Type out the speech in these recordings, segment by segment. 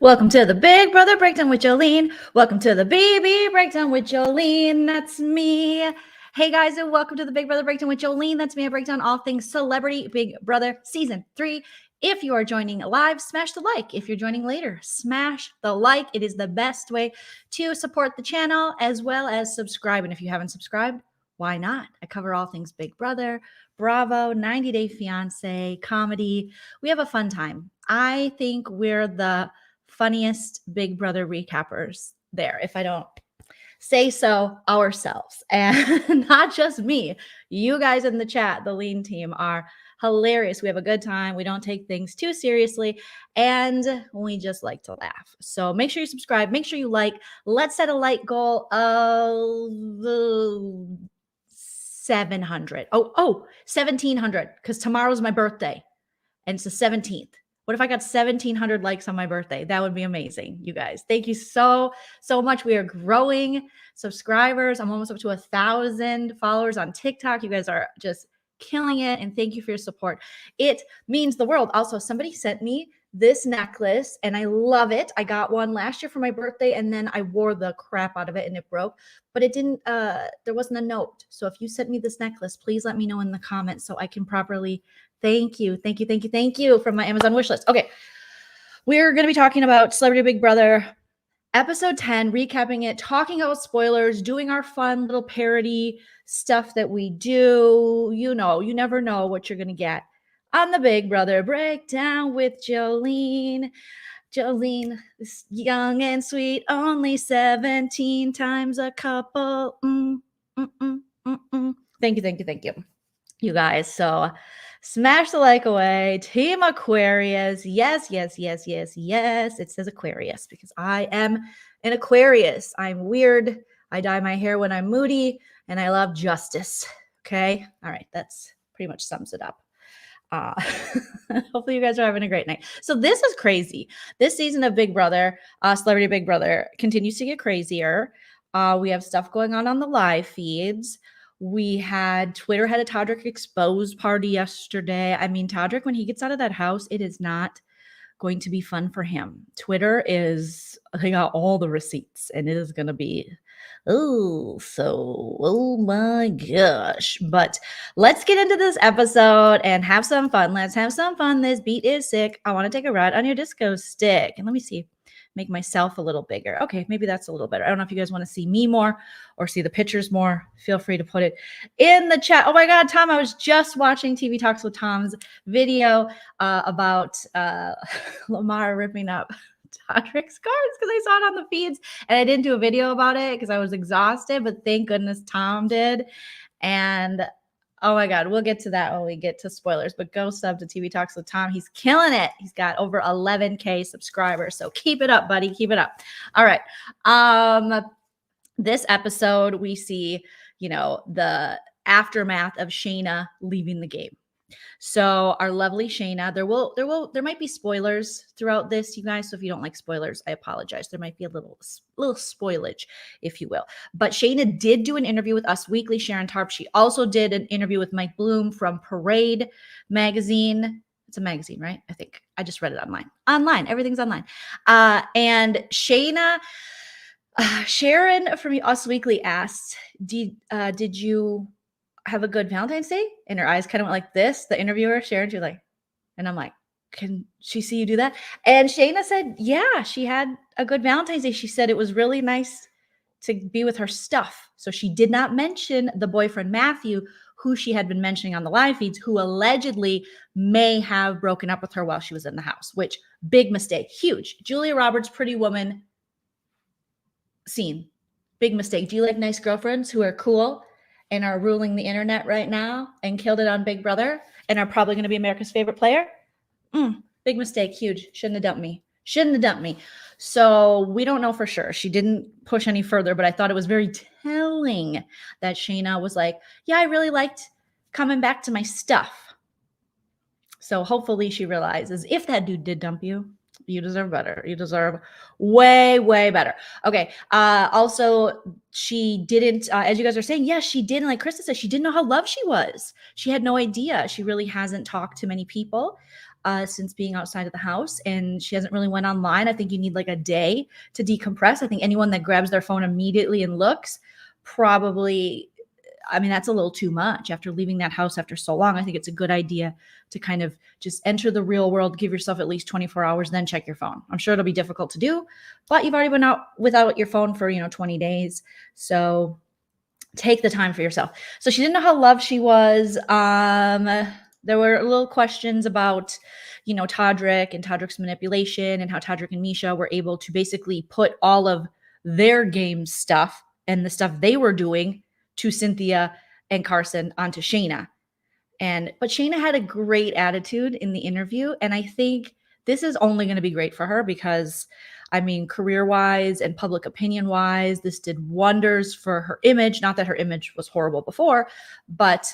Welcome to the Big Brother Breakdown with Joleen. Welcome to the BB Breakdown with Joleen. That's me. Hey guys, and welcome to the Big Brother Breakdown with Joleen. That's me. I break down all things Celebrity Big Brother Season 3. If you are joining live, smash the like. If you're joining later, smash the like. It is the best way to support the channel as well as subscribe. And if you haven't subscribed, why not? I cover all things Big Brother, Bravo, 90 Day Fiancé, comedy. We have a fun time. I think we're the funniest Big Brother recappers there, if I don't say so ourselves. And not just me. You guys in the chat, the Leen Team, are hilarious. We have a good time. We don't take things too seriously, and we just like to laugh. So make sure you subscribe. Make sure you like. Let's set a like goal of 700. 1,700, because tomorrow's my birthday, and it's the 17th. What if I got 1,700 likes on my birthday? That would be amazing, you guys. Thank you so much. We are growing subscribers. I'm almost up to 1,000 followers on TikTok. You guys are just killing it, and thank you for your support. It means the world. Also, somebody sent me this necklace, and I love it. I got one last year for my birthday, and then I wore the crap out of it, and it broke. But it didn't, there wasn't a note. So if you sent me this necklace, please let me know in the comments so I can properly thank you from my Amazon wish list. Okay, we're going to be talking about Celebrity Big Brother episode 10, recapping it, talking about spoilers, doing our fun little parody stuff that we do. You know, you never know what you're going to get on the Big Brother Breakdown with Joleen. Joleen is young and sweet, only 17 times a couple. Thank you, you guys. So smash the like away. Team Aquarius. Yes. It says Aquarius because I am an Aquarius. I'm weird. I dye my hair when I'm moody, and I love justice. Okay. All right. That's pretty much sums it up. Hopefully you guys are having a great night. So this is crazy. This season of Big Brother, Celebrity Big Brother, continues to get crazier. We have stuff going on the live feeds. Twitter had a Todrick exposed party yesterday. I mean, Todrick, when he gets out of that house, it is not going to be fun for him. Twitter they got all the receipts, and it is going to be, oh my gosh. But let's get into this episode and have some fun. Let's have some fun. This beat is sick. I want to take a ride on your disco stick. And let me see. Make myself a little bigger. Okay, maybe that's a little better. I don't know if you guys want to see me more or see the pictures more. Feel free to put it in the chat. Oh my God, Tom, I was just watching TV Talks with Tom's video about Lamar ripping up Todrick's cards because I saw it on the feeds, and I didn't do a video about it because I was exhausted, but thank goodness Tom did. And oh my God, we'll get to that when we get to spoilers, but go sub to TV Talks with Tom. He's killing it. He's got over 11K subscribers. So keep it up, buddy. Keep it up. All right. This episode, we see, the aftermath of Shanna leaving the game. So our lovely Shanna, there might be spoilers throughout this, you guys. So if you don't like spoilers, I apologize. There might be a little spoilage, if you will. But Shanna did do an interview with Us Weekly, Sharon Tarp. She also did an interview with Mike Bloom from Parade magazine. It's a magazine, right? I think I just read it online. Everything's online. And Shanna, Sharon from Us Weekly asked, did you have a good Valentine's Day? And her eyes kind of went like this. The interviewer, Sharon, she was like, and I'm like, can she see you do that? And Shanna said, yeah, she had a good Valentine's Day. She said it was really nice to be with her stuff. So she did not mention the boyfriend, Matthew, who she had been mentioning on the live feeds, who allegedly may have broken up with her while she was in the house, which big mistake, huge. Julia Roberts, Pretty Woman scene, big mistake. Do you like nice girlfriends who are cool and are ruling the internet right now and killed it on Big Brother and are probably going to be America's favorite player? Big mistake, huge. Shouldn't have dumped me. So we don't know for sure. She didn't push any further, but I thought it was very telling that Shayna was like, yeah, I really liked coming back to my stuff. So hopefully she realizes if that dude did dump you, you deserve better. You deserve way, way better. Okay. Also, she didn't, as you guys are saying, yes, she didn't, like Krista said, she didn't know how loved she was. She had no idea. She really hasn't talked to many people since being outside of the house, and she hasn't really went online. I think you need like a day to decompress. I think anyone that grabs their phone immediately and looks probably, I mean, that's a little too much after leaving that house after so long. I think it's a good idea to kind of just enter the real world, give yourself at least 24 hours, then check your phone. I'm sure it'll be difficult to do, but you've already been out without your phone for, 20 days. So take the time for yourself. So she didn't know how loved she was. There were little questions about, Todrick and Todrick's manipulation and how Todrick and Misha were able to basically put all of their game stuff and the stuff they were doing to Cynthia and Carson onto Shayna. But Shayna had a great attitude in the interview. And I think this is only going to be great for her because, I mean, career-wise and public opinion-wise, this did wonders for her image. Not that her image was horrible before, but,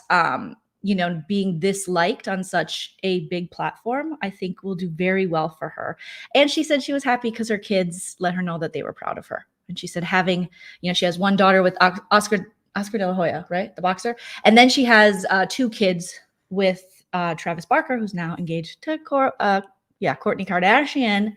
being disliked on such a big platform, I think will do very well for her. And she said she was happy because her kids let her know that they were proud of her. And she said having, she has one daughter with Oscar De La Hoya, right? The boxer. And then she has 2 kids with Travis Barker, who's now engaged to Kourtney Kardashian.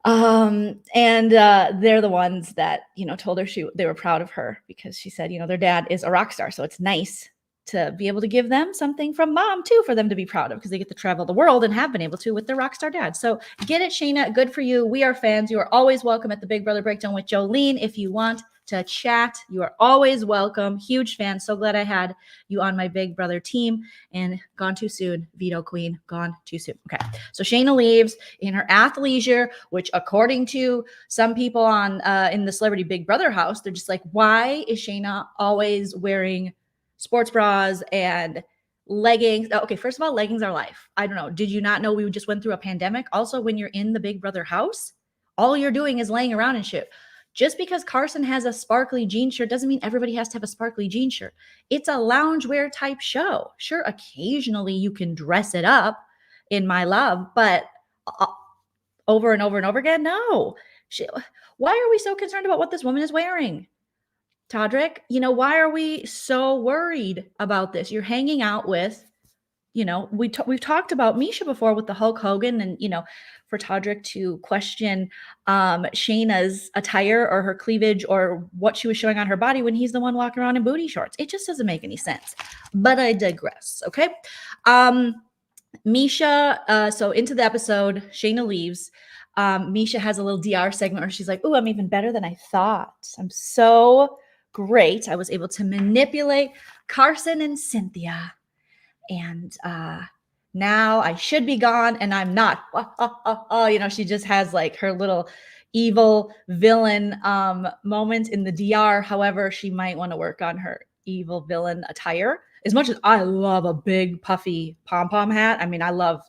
And they're the ones that, told her they were proud of her because she said, their dad is a rock star. So it's nice to be able to give them something from mom too, for them to be proud of, because they get to travel the world and have been able to with their rock star dad. So get it, Shayna. Good for you. We are fans. You are always welcome at the Big Brother Breakdown with Joleen. If you want to chat, you are always welcome. Huge fan. So glad I had you on my Big Brother team. And gone too soon. Veto Queen, gone too soon. Okay. So Shayna leaves in her athleisure, which according to some people on in the Celebrity Big Brother house, they're just like, why is Shayna always wearing sports bras and leggings? Okay, first of all, leggings are life. I don't know. Did you not know we just went through a pandemic? Also, when you're in the Big Brother house, all you're doing is laying around and shit. Just because Carson has a sparkly jean shirt doesn't mean everybody has to have a sparkly jean shirt. It's a loungewear type show. Sure, occasionally you can dress it up in my love, but over and over and over again, no. Why are we so concerned about what this woman is wearing? Todrick, why are we so worried about this? You're hanging out with, we've talked about Misha before with the Hulk Hogan and, for Todrick to question Shayna's attire or her cleavage or what she was showing on her body when he's the one walking around in booty shorts. It just doesn't make any sense. But I digress, okay? Misha, so into the episode, Shayna leaves. Misha has a little DR segment where she's like, oh, I'm even better than I thought. I'm so great. I was able to manipulate Carson and Cynthia. And now I should be gone and I'm not. She just has like her little evil villain moment in the DR. However, she might want to work on her evil villain attire. As much as I love a big puffy pom-pom hat. I mean, I love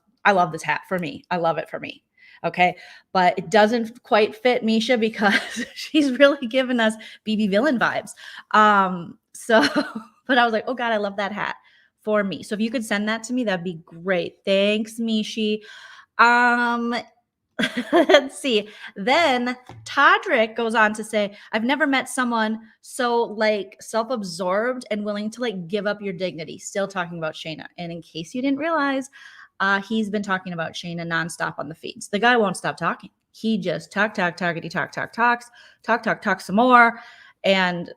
this hat for me. I love it for me. Okay. But it doesn't quite fit Misha because she's really giving us BB villain vibes. But I was like, oh God, I love that hat for me. So if you could send that to me, that'd be great. Thanks, Mishi. Let's see. Then Todrick goes on to say, I've never met someone so like self-absorbed and willing to like give up your dignity. Still talking about Shayna. And in case you didn't realize, he's been talking about Shayna nonstop on the feeds. The guy won't stop talking. He just talks some more. And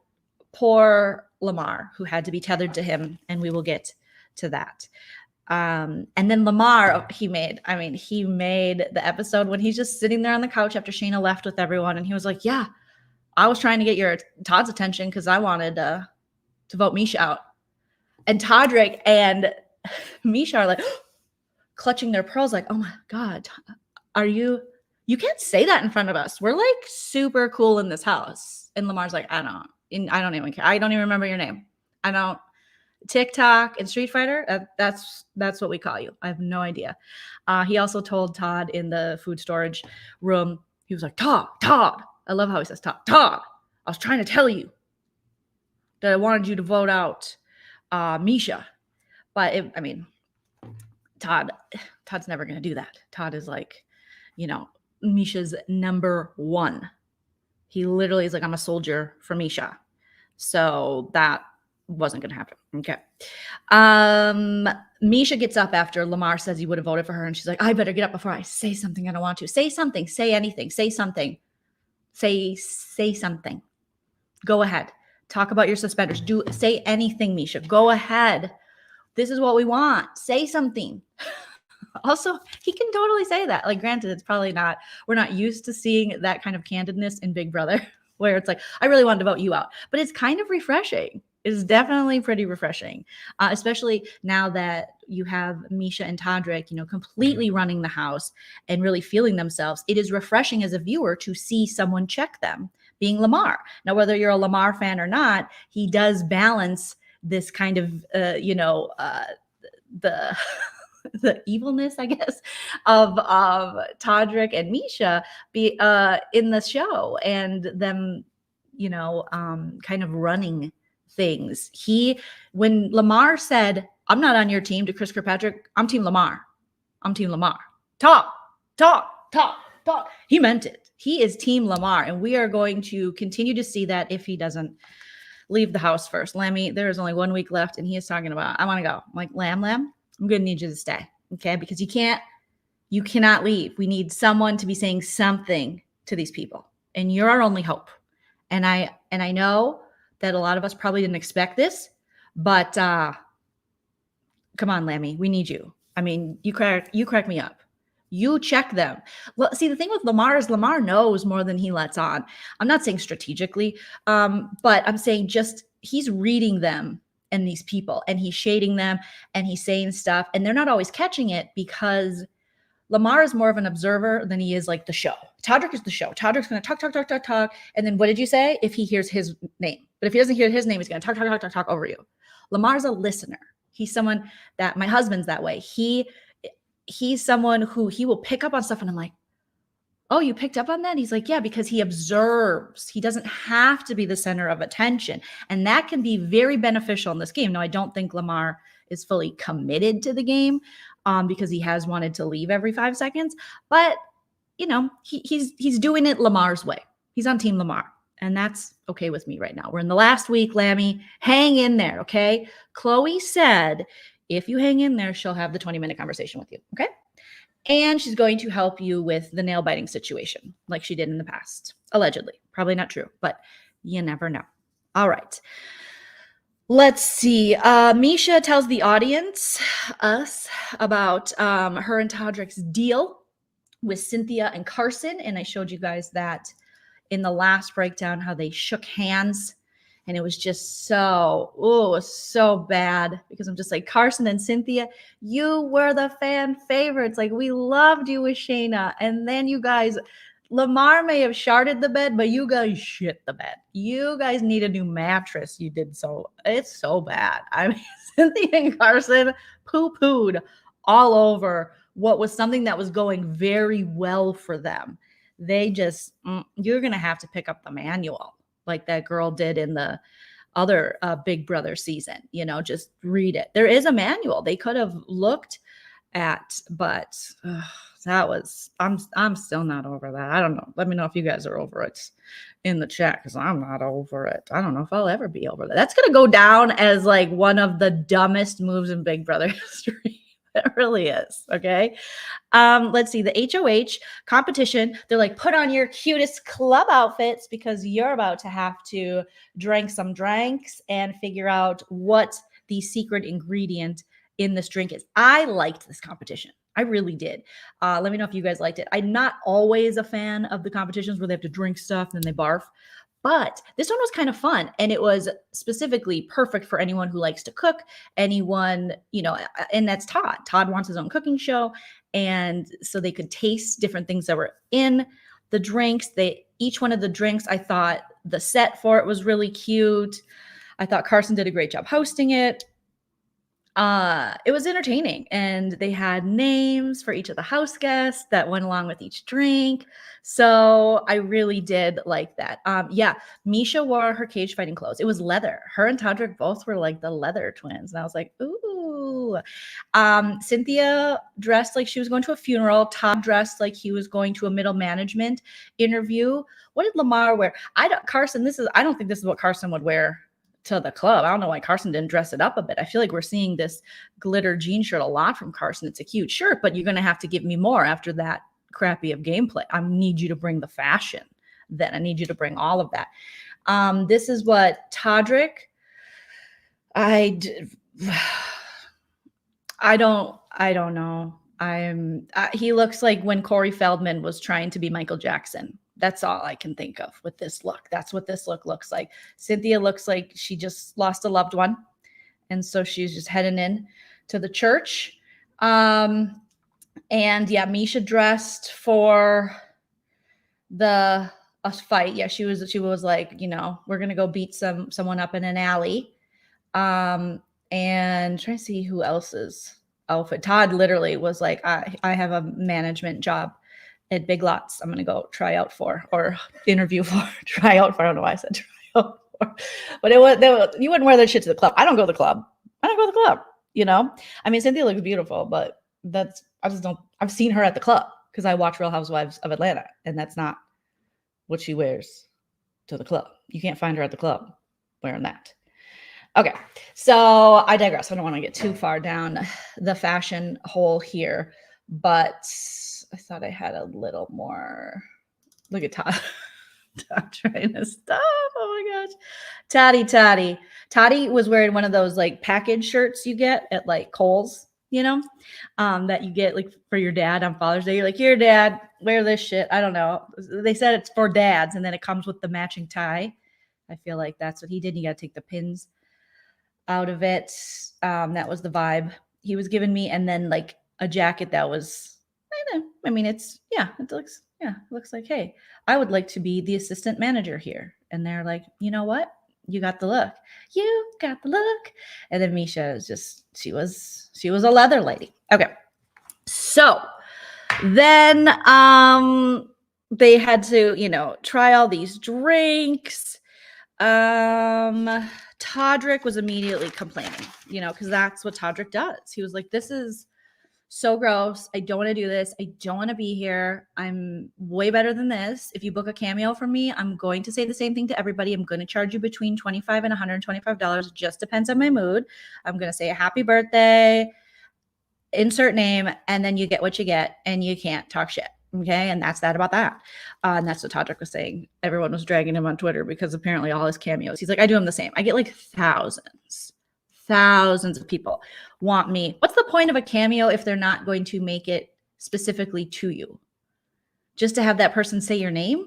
poor Lamar, who had to be tethered to him, and we will get to that. And then Lamar, he made the episode when he's just sitting there on the couch after Shayna left with everyone, and he was like, yeah, I was trying to get Todd's attention because I wanted to vote Misha out. And Todrick and Misha are like clutching their pearls like, oh my God, you can't say that in front of us. We're like super cool in this house. And Lamar's like, I don't even care. I don't even remember your name. I don't. TikTok and Street Fighter, that's what we call you. I have no idea. He also told Todd in the food storage room, he was like, Todd. I love how he says Todd. I was trying to tell you that I wanted you to vote out Misha. But Todd's never going to do that. Todd is like, Misha's number one. He literally is like, I'm a soldier for Misha. So that wasn't going to happen. Okay. Misha gets up after Lamar says he would have voted for her. And she's like, I better get up before I say something I don't want to. Say something. Say anything. Say something. Say something. Go ahead. Talk about your suspenders. Say anything, Misha. Go ahead. This is what we want. Say something. Also, he can totally say that. Like, granted, it's probably not, we're not used to seeing that kind of candidness in Big Brother, where it's like, I really wanted to vote you out. But it's kind of refreshing. It's definitely pretty refreshing, especially now that you have Misha and Todrick, completely running the house and really feeling themselves. It is refreshing as a viewer to see someone check them, being Lamar. Now, whether you're a Lamar fan or not, he does balance this kind of, the evilness, I guess, of Todrick and Misha in the show, and them, kind of running things. When Lamar said, I'm not on your team, to Chris Kirkpatrick, I'm Team Lamar. Talk. He meant it. He is Team Lamar, and we are going to continue to see that if he doesn't leave the house first. Lammy, there is only 1 week left, and he is talking about, I want to go. I'm like, Lamb, I'm going to need you to stay, okay? Because you cannot leave. We need someone to be saying something to these people, and you're our only hope. And I know that a lot of us probably didn't expect this, but come on, Lammy, we need you. I mean, you crack me up. You check them. Well, see, the thing with Lamar is Lamar knows more than he lets on. I'm not saying strategically, but I'm saying just he's reading them and these people, and he's shading them, and he's saying stuff, and they're not always catching it because Lamar is more of an observer than he is like the show. Todrick is the show. Todrick's going to talk. And then what did you say? If he hears his name. But if he doesn't hear his name, he's going to talk over you. Lamar's a listener. He's someone that, my husband's that way. He's someone who he will pick up on stuff, and I'm like, oh, you picked up on that? He's like, yeah, because he observes. He doesn't have to be the center of attention. And that can be very beneficial in this game. Now, I don't think Lamar is fully committed to the game because he has wanted to leave every 5 seconds. But, he's doing it Lamar's way. He's on Team Lamar. And that's okay with me right now. We're in the last week, Lammy. Hang in there, okay? Chloe said, if you hang in there, she'll have the 20-minute conversation with you, okay? And she's going to help you with the nail biting situation like she did in the past. Allegedly. Probably not true, but you never know. All right. Let's see. Misha tells the audience, us, about her and Todrick's deal with Cynthia and Carson. And I showed you guys that in the last breakdown, how they shook hands. And it was just so bad, because I'm just like, Carson and Cynthia, you were the fan favorites. Like, we loved you with Shayna. And then you guys, Lamar may have sharded the bed, but you guys shit the bed. You guys need a new mattress. You did so. It's so bad. I mean, Cynthia and Carson poo-pooed all over what was something that was going very well for them. They just, you're going to have to pick up the manual like that girl did in the other Big Brother season. Just read it. There is a manual they could have looked at, but that was, I'm still not over that. I don't know. Let me know if you guys are over it in the chat, because I'm not over it. I don't know if I'll ever be over that. That's going to go down as like one of the dumbest moves in Big Brother history. It really is. Okay. Let's see, the HOH competition. They're like, put on your cutest club outfits, because you're about to have to drink some drinks and figure out what the secret ingredient in this drink is. I liked this competition. I really did. Let me know if you guys liked it. I'm not always a fan of the competitions where they have to drink stuff and then they barf, But this one was kind of fun, and it was specifically perfect for anyone who likes to cook, anyone, and that's Todd. Todd wants his own cooking show, and so they could taste different things that were in the drinks. Each one of the drinks, I thought the set for it was really cute. I thought Carson did a great job hosting it. It was entertaining, and they had names for each of the house guests that went along with each drink. So I really did like that. Yeah, Misha wore her cage fighting clothes. It was leather. Her and Todrick both were like the leather twins. And I was like, ooh. Cynthia dressed like she was going to a funeral. Todd dressed like he was going to a middle management interview. What did Lamar wear? I don't think this is what Carson would wear to the club. I don't know why Carson didn't dress it up a bit. I feel like we're seeing this glitter jean shirt a lot from Carson. It's a cute shirt, but you're going to have to give me more after that crappy of gameplay. I need you to bring the fashion. Then I need you to bring all of that. This is what Todrick. I don't know. He looks like when Corey Feldman was trying to be Michael Jackson. That's all I can think of with this look. That's what this look looks like. Cynthia looks like she just lost a loved one. And so she's just heading in to the church. And yeah, Misha dressed for a fight. Yeah, she was like, we're going to go beat someone up in an alley. And trying to see who else's outfit. Todd literally was like, I have a management job at Big Lots. I'm going to go try out for, or interview for, try out for. I don't know why I said try out for, but you wouldn't wear that shit to the club. I don't go to the club. I mean, Cynthia looks beautiful, but I've seen her at the club because I watch Real Housewives of Atlanta, and that's not what she wears to the club. You can't find her at the club wearing that. Okay, so I digress. I don't want to get too far down the fashion hole here, but I thought I had a little more. Look at Todd. Todd trying to stop. Oh my gosh. Toddy was wearing one of those like package shirts you get at like Kohl's, that you get like for your dad on Father's Day. You're like, here, Dad, wear this shit. I don't know. They said it's for dads, and then it comes with the matching tie. I feel like that's what he did. You got to take the pins out of it. That was the vibe he was giving me. And then like a jacket that was, it looks like, hey, I would like to be the assistant manager here. And they're like, you know what? You got the look. You got the look. And then Misha is just, she was a leather lady. Okay. So then they had to, try all these drinks. Todrick was immediately complaining, because that's what Todrick does. He was like, this is so gross. I don't want to do this. I don't want to be here. I'm way better than this. If you book a cameo from me, I'm going to say the same thing to everybody. I'm going to charge you between $25 and $125. It just depends on my mood. I'm going to say a happy birthday, insert name, and then you get what you get, and you can't talk shit. Okay. And that's that about that. And that's what Todrick was saying. Everyone was dragging him on Twitter because apparently all his cameos, he's like, I do them the same. I get like thousands of people want me. What's the point of a cameo if they're not going to make it specifically to you? Just to have that person say your name?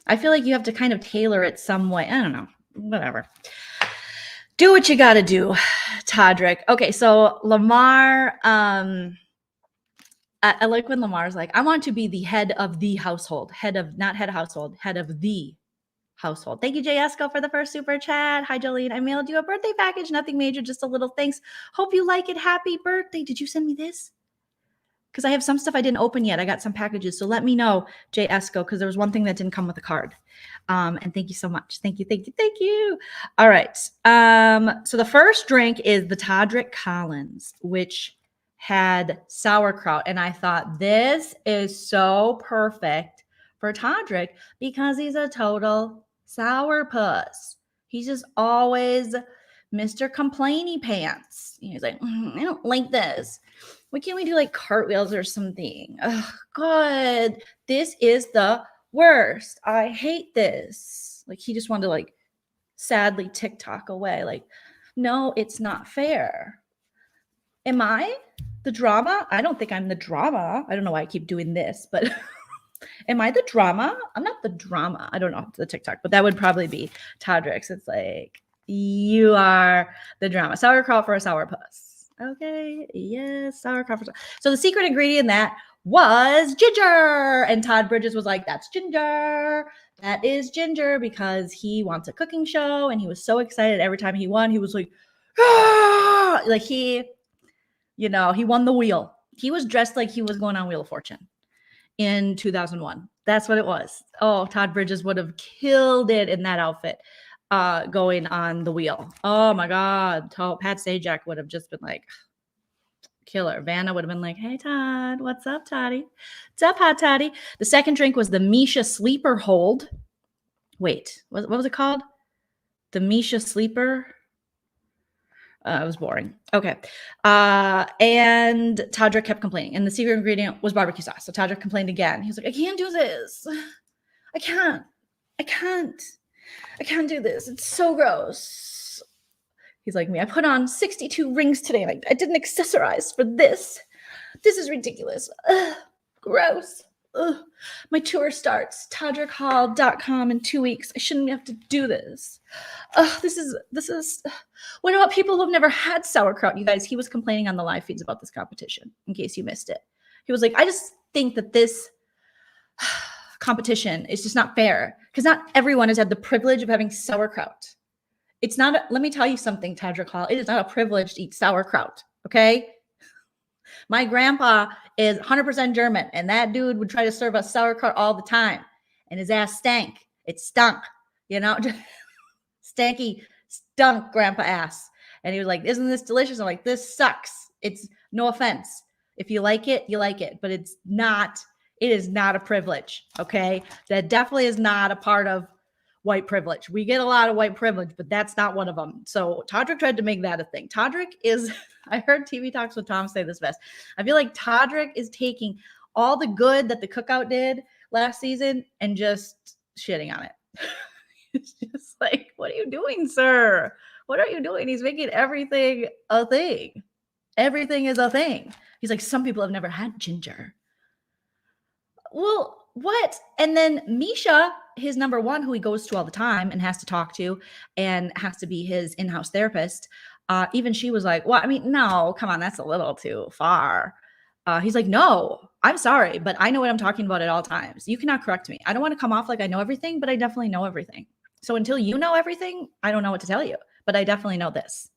I feel like you have to kind of tailor it some way. I don't know. Whatever. Do what you got to do, Todrick. Okay, so Lamar, I like when Lamar's like, I want to be the head of the household. Head of the household. Thank you, Jay Esco, for the first super chat. Hi, Joleen. I mailed you a birthday package. Nothing major, just a little thanks. Hope you like it. Happy birthday. Did you send me this? Because I have some stuff I didn't open yet. I got some packages. So let me know, Jay Esco, because there was one thing that didn't come with a card. And thank you so much. Thank you. All right. So the first drink is the Todrick Collins, which had sauerkraut. And I thought this is so perfect for Todrick because he's a total sourpuss. He's just always Mr. Complainy Pants. He's like, I don't like this. Why can't we do like cartwheels or something? Oh, God, this is the worst. I hate this. Like he just wanted to like sadly TikTok away. Like, no, it's not fair. Am I the drama? I don't think I'm the drama. I don't know why I keep doing this, but Am I the drama? I'm not the drama. I don't know the TikTok, but that would probably be Todrick's. It's like, you are the drama. Sauerkraut for a sourpuss. Okay. Yes. Sauerkraut for So the secret ingredient in that was ginger. And Todd Bridges was like, that's ginger. That is ginger, because he wants a cooking show. And he was so excited every time he won. He was like, ah! Like he won the wheel. He was dressed like he was going on Wheel of Fortune in 2001. That's what it was. Oh, Todd Bridges would have killed it in that outfit, going on the wheel. Oh my God. Pat Sajak would have just been like, killer. Vanna would have been like, hey, Todd, what's up, Toddy? What's up, hot Toddy? The second drink was the Misha Sleeper Hold. Wait, what was it called? The Misha Sleeper? It was boring. Okay. And Todrick kept complaining. And the secret ingredient was barbecue sauce. So Todrick complained again. He was like, I can't do this. I can't do this. It's so gross. He's like me. I put on 62 rings today and I didn't accessorize for this. This is ridiculous. Ugh, gross. Ugh. My tour starts todrickhall.com in 2 weeks. I shouldn't have to do this. This is what about people who've never had sauerkraut? You guys, he was complaining on the live feeds about this competition, in case you missed it. He was like, I just think that this competition is just not fair, because not everyone has had the privilege of having sauerkraut. It's not, let me tell you something, Todrick Hall. It is not a privilege to eat sauerkraut, okay? My grandpa is 100% German, and that dude would try to serve us sauerkraut all the time, and his ass stank. It stunk, stanky, stunk grandpa ass. And he was like, isn't this delicious? I'm like, this sucks. It's no offense. If you like it, you like it, but it is not a privilege, okay? That definitely is not a part of white privilege. We get a lot of white privilege, but that's not one of them. So Todrick tried to make that a thing. Todrick is, I heard TV Talks with Tom say this best. I feel like Todrick is taking all the good that the Cookout did last season and just shitting on it. It's just like, what are you doing, sir? What are you doing? He's making everything a thing. Everything is a thing. He's like, some people have never had ginger. Well, what? And then Misha, his number one, who he goes to all the time and has to talk to and has to be his in-house therapist, even she was like, well, I mean, no, come on, that's a little too far. He's like, no, I'm sorry, but I know what I'm talking about at all times. You cannot correct me. I don't want to come off like I know everything, but I definitely know everything. So until you know everything, I don't know what to tell you, but I definitely know this.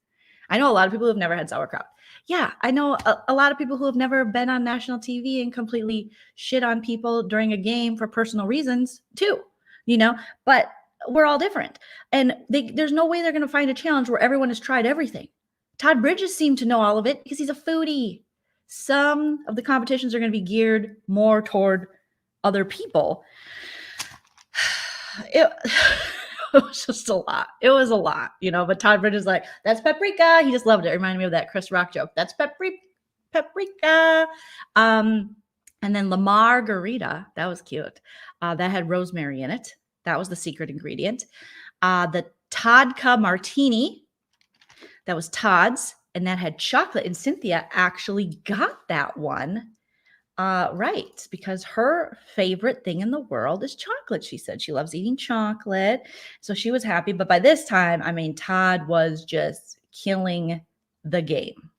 I know a lot of people who have never had sauerkraut. Yeah, I know a lot of people who have never been on national TV and completely shit on people during a game for personal reasons too, but we're all different. And there's no way they're going to find a challenge where everyone has tried everything. Todd Bridges seemed to know all of it because he's a foodie. Some of the competitions are going to be geared more toward other people. It was just a lot. It was a lot, but Todd Bridges is like, that's paprika. He just loved it. It reminded me of that Chris Rock joke. That's paprika. And then Lamar Garita, that was cute. That had rosemary in it. That was the secret ingredient. The Todka Martini, that was Todd's, and that had chocolate. And Cynthia actually got that one. Right, because her favorite thing in the world is chocolate. She said she loves eating chocolate. So she was happy. But by this time, I mean, Todd was just killing the game.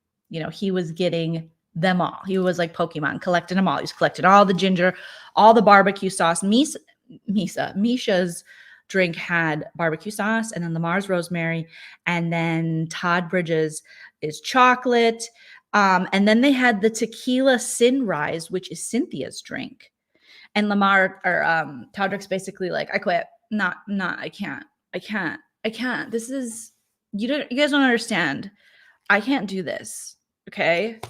He was getting them all. He was like Pokemon, collecting them all. He was collecting all the ginger, all the barbecue sauce. Misha's drink had barbecue sauce, and then Lamar's rosemary, and then Todd Bridges is chocolate. And then they had the tequila Sunrise, which is Cynthia's drink. And Lamar or Todrick's basically like, I quit. I can't. This is, you guys don't understand. I can't do this. Okay.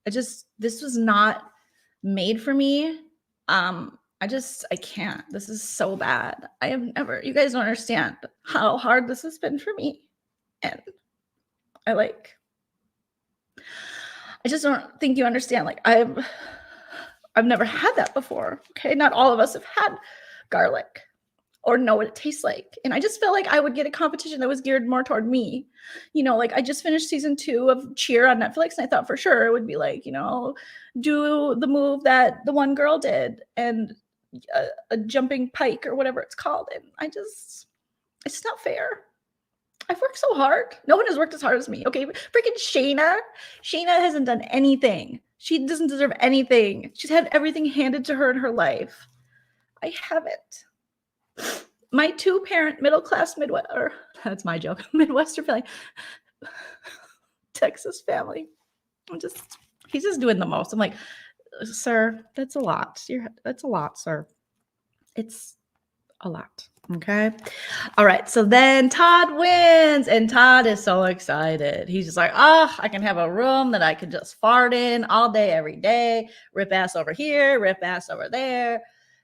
This was not made for me. I can't. This is so bad. You guys don't understand how hard this has been for me. And I just don't think you understand. Like I've never had that before. Okay. Not all of us have had garlic or know what it tastes like. And I just felt like I would get a competition that was geared more toward me. Like I just finished season 2 of Cheer on Netflix, and I thought for sure it would be like, do the move that the one girl did. And, a jumping pike or whatever it's called. And it's not fair. I've worked so hard. No one has worked as hard as me. Okay. Freaking Shayna. Shayna hasn't done anything. She doesn't deserve anything. She's had everything handed to her in her life. I haven't. My 2-parent middle-class that's my joke. Midwestern family. Texas family. He's just doing the most. I'm like, sir, that's a lot. That's a lot, sir. It's a lot. Okay. All right. So then Todd wins, and Todd is so excited. He's just like, I can have a room that I can just fart in all day, every day, rip ass over here, rip ass over there,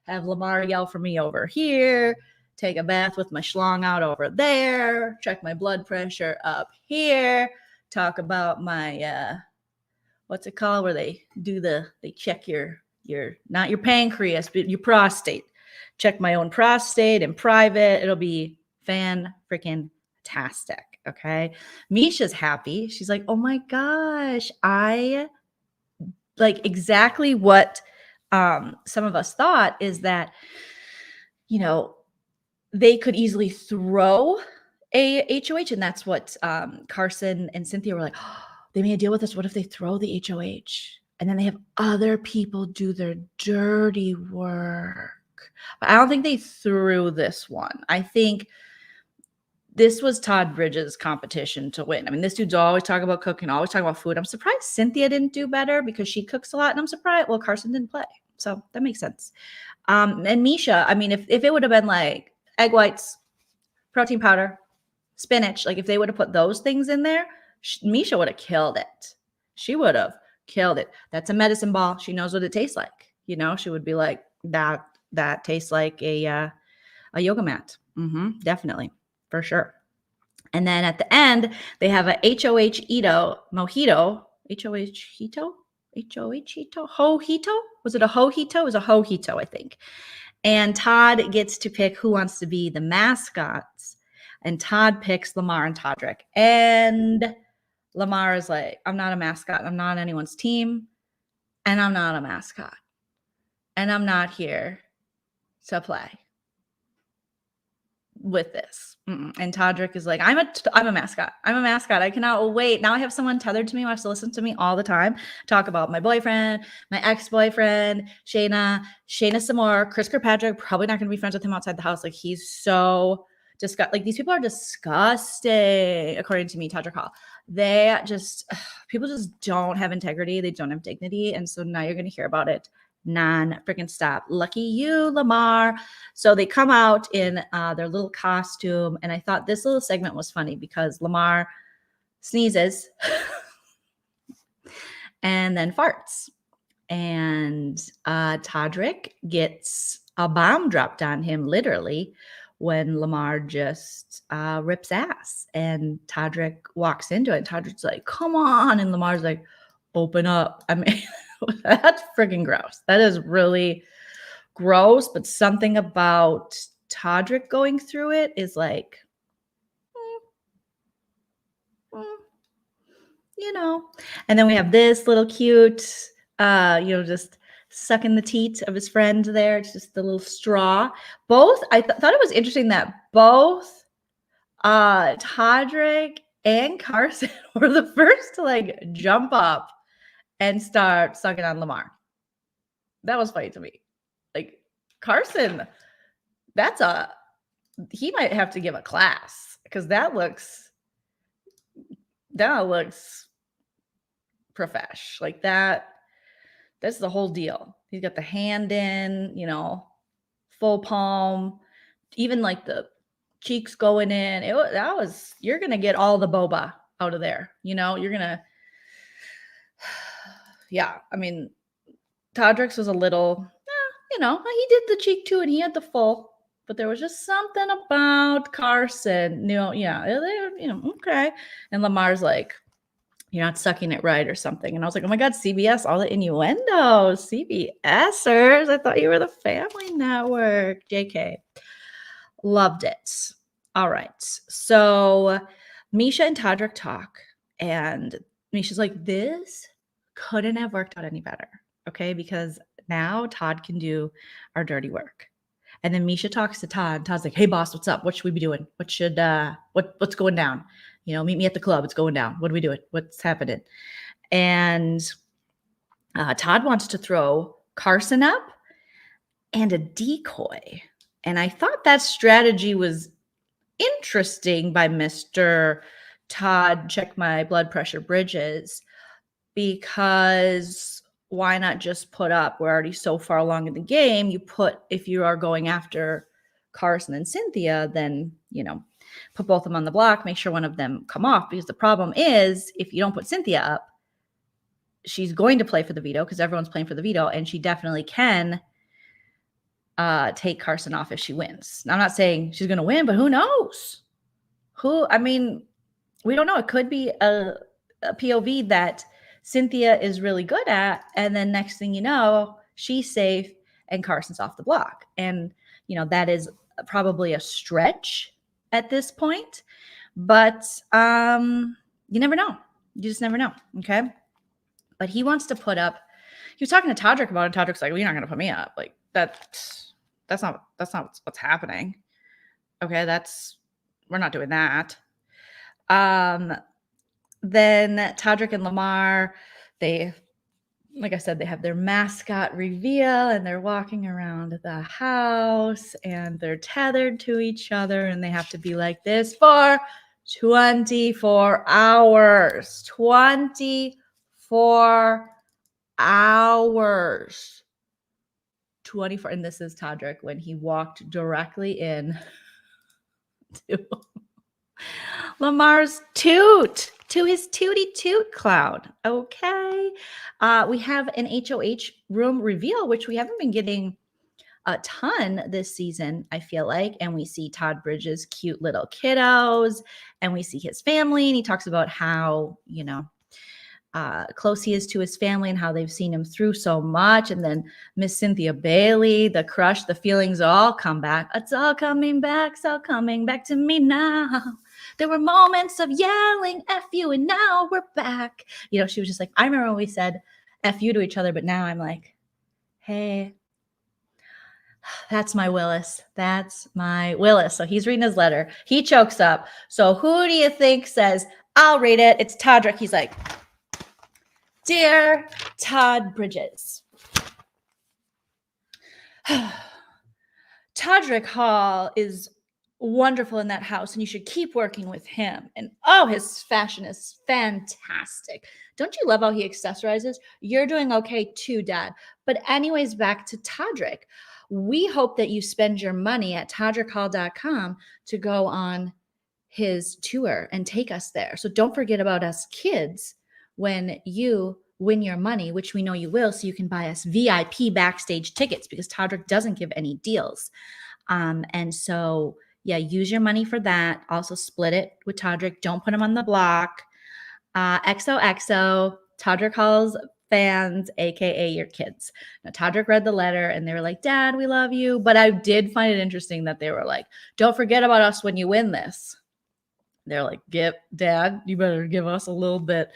have Lamar yell for me over here, take a bath with my schlong out over there, check my blood pressure up here, talk about my, what's it called, where they check your not your pancreas, but your prostate. Check my own prostate in private. It'll be fan-freaking-tastic, okay? Misha's happy. She's like, oh my gosh, I like exactly what some of us thought is that, they could easily throw a HOH, and that's what Carson and Cynthia were like, oh, they made a deal with us. What if they throw the HOH? And then they have other people do their dirty work. But I don't think they threw this one. I think this was Todd Bridges' competition to win. I mean, this dude's always talking about cooking, always talking about food. I'm surprised Cynthia didn't do better because she cooks a lot. And I'm surprised, Carson didn't play. So that makes sense. And Misha, I mean, if it would have been like egg whites, protein powder, spinach, like if they would have put those things in there, Misha would have killed it. She would have killed it. That's a medicine ball. She knows what it tastes like. She would be like, that tastes like a yoga mat. Definitely, for sure. And then at the end, they have a HOH mojito. Hojito? Was it a hojito? It was a hojito, I think. And Todd gets to pick who wants to be the mascots. And Todd picks Lamar and Todrick. And Lamar is like, I'm not a mascot. I'm not on anyone's team. And I'm not a mascot. And I'm not here to play with this. And Todrick is like, I'm a mascot. I'm a mascot. I cannot wait. Now I have someone tethered to me who has to listen to me all the time. Talk about my boyfriend, my ex-boyfriend, Shayna some more. Chris Kirkpatrick, probably not going to be friends with him outside the house. Like, he's so disgusting. Like, these people are disgusting, according to me, Todrick Hall. People just don't have integrity. They don't have dignity. And so now you're going to hear about it non-freaking stop. Lucky you, Lamar. So they come out in their little costume. And I thought this little segment was funny because Lamar sneezes and then farts. And Todrick gets a bomb dropped on him, literally, when Lamar just rips ass. And Todrick walks into it. And Todrick's like, come on. And Lamar's like, open up. I mean, that's freaking gross. That is really gross. But something about Todrick going through it is like, And then we have this little cute, just sucking the teat of his friend there. It's just the little straw. I thought it was interesting that both Todrick and Carson were the first to jump up and start sucking on Lamar. That was funny to me. Carson, he might have to give a class because that looks profesh. That's the whole deal. He's got the hand in, full palm, even the cheeks going in. You're going to get all the boba out of there. You're going to, yeah. I mean, Todrick's was a little, he did the cheek too, and he had the full, but there was just something about Carson, okay. And Lamar's like, you're not sucking it right or something. And I was like, oh my God, CBS, all the innuendos, CBSers. I thought you were the Family Network. JK. Loved it. All right. So Misha and Todrick talk, and Misha's like, this couldn't have worked out any better. Okay. Because Now Todd can do our dirty work. And then Misha talks to Todd. Todd's like, hey, boss, what's up? What should we be doing? What's going down? Meet me at the club. It's going down. What are we doing? What's happening? And Todd wants to throw Carson up and a decoy. And I thought that strategy was interesting by Mr. Todd, check my blood pressure Bridges, because why not just put up? We're already so far along in the game. If you are going after Carson and Cynthia, then, put both of them on the block, make sure one of them come off, because the problem is if you don't put Cynthia up, she's going to play for the veto because everyone's playing for the veto, and she definitely can take Carson off if she wins. Now, I'm not saying she's going to win, but who knows? We don't know. It could be a POV that Cynthia is really good at, and then next thing you know, she's safe and Carson's off the block. And, that is probably a stretch at this point, but you never know. You just never know, okay? But he wants to put up, he was talking to Todrick about it. Todrick's like, well, you're not going to put me up. Like, that's not what's happening. Okay, we're not doing that. Then Todrick and Lamar, like I said, they have their mascot reveal and they're walking around the house and they're tethered to each other and they have to be like this for 24 hours. 24 hours. 24. And this is Todrick when he walked directly in to Lamar's toot, to his tooty toot cloud. Okay. We have an HOH room reveal, which we haven't been getting a ton this season, I feel like. And we see Todd Bridges' cute little kiddos and we see his family. And he talks about how, close he is to his family and how they've seen him through so much. And then Miss Cynthia Bailey, the crush, the feelings all come back. It's all coming back. It's all coming back to me now. There were moments of yelling F you and now we're back. She was just like, I remember when we said F you to each other, but now I'm like, hey, that's my Willis. That's my Willis. So he's reading his letter. He chokes up. So who do you think says, I'll read it? It's Todrick. He's like, Dear Todd Bridges, Todrick Hall is wonderful in that house and you should keep working with him. And his fashion is fantastic. Don't you love how he accessorizes? You're doing okay too, Dad. But anyways, back to Todrick. We hope that you spend your money at todrickhall.com to go on his tour and take us there. So don't forget about us kids when you win your money, which we know you will, so you can buy us VIP backstage tickets because Todrick doesn't give any deals. And so, use your money for that. Also split it with Todrick. Don't put him on the block. XOXO, Todrick Hall's fans, aka your kids. Now, Todrick read the letter and they were like, Dad, we love you. But I did find it interesting that they were like, don't forget about us when you win this. They're like, Dad, you better give us a little bit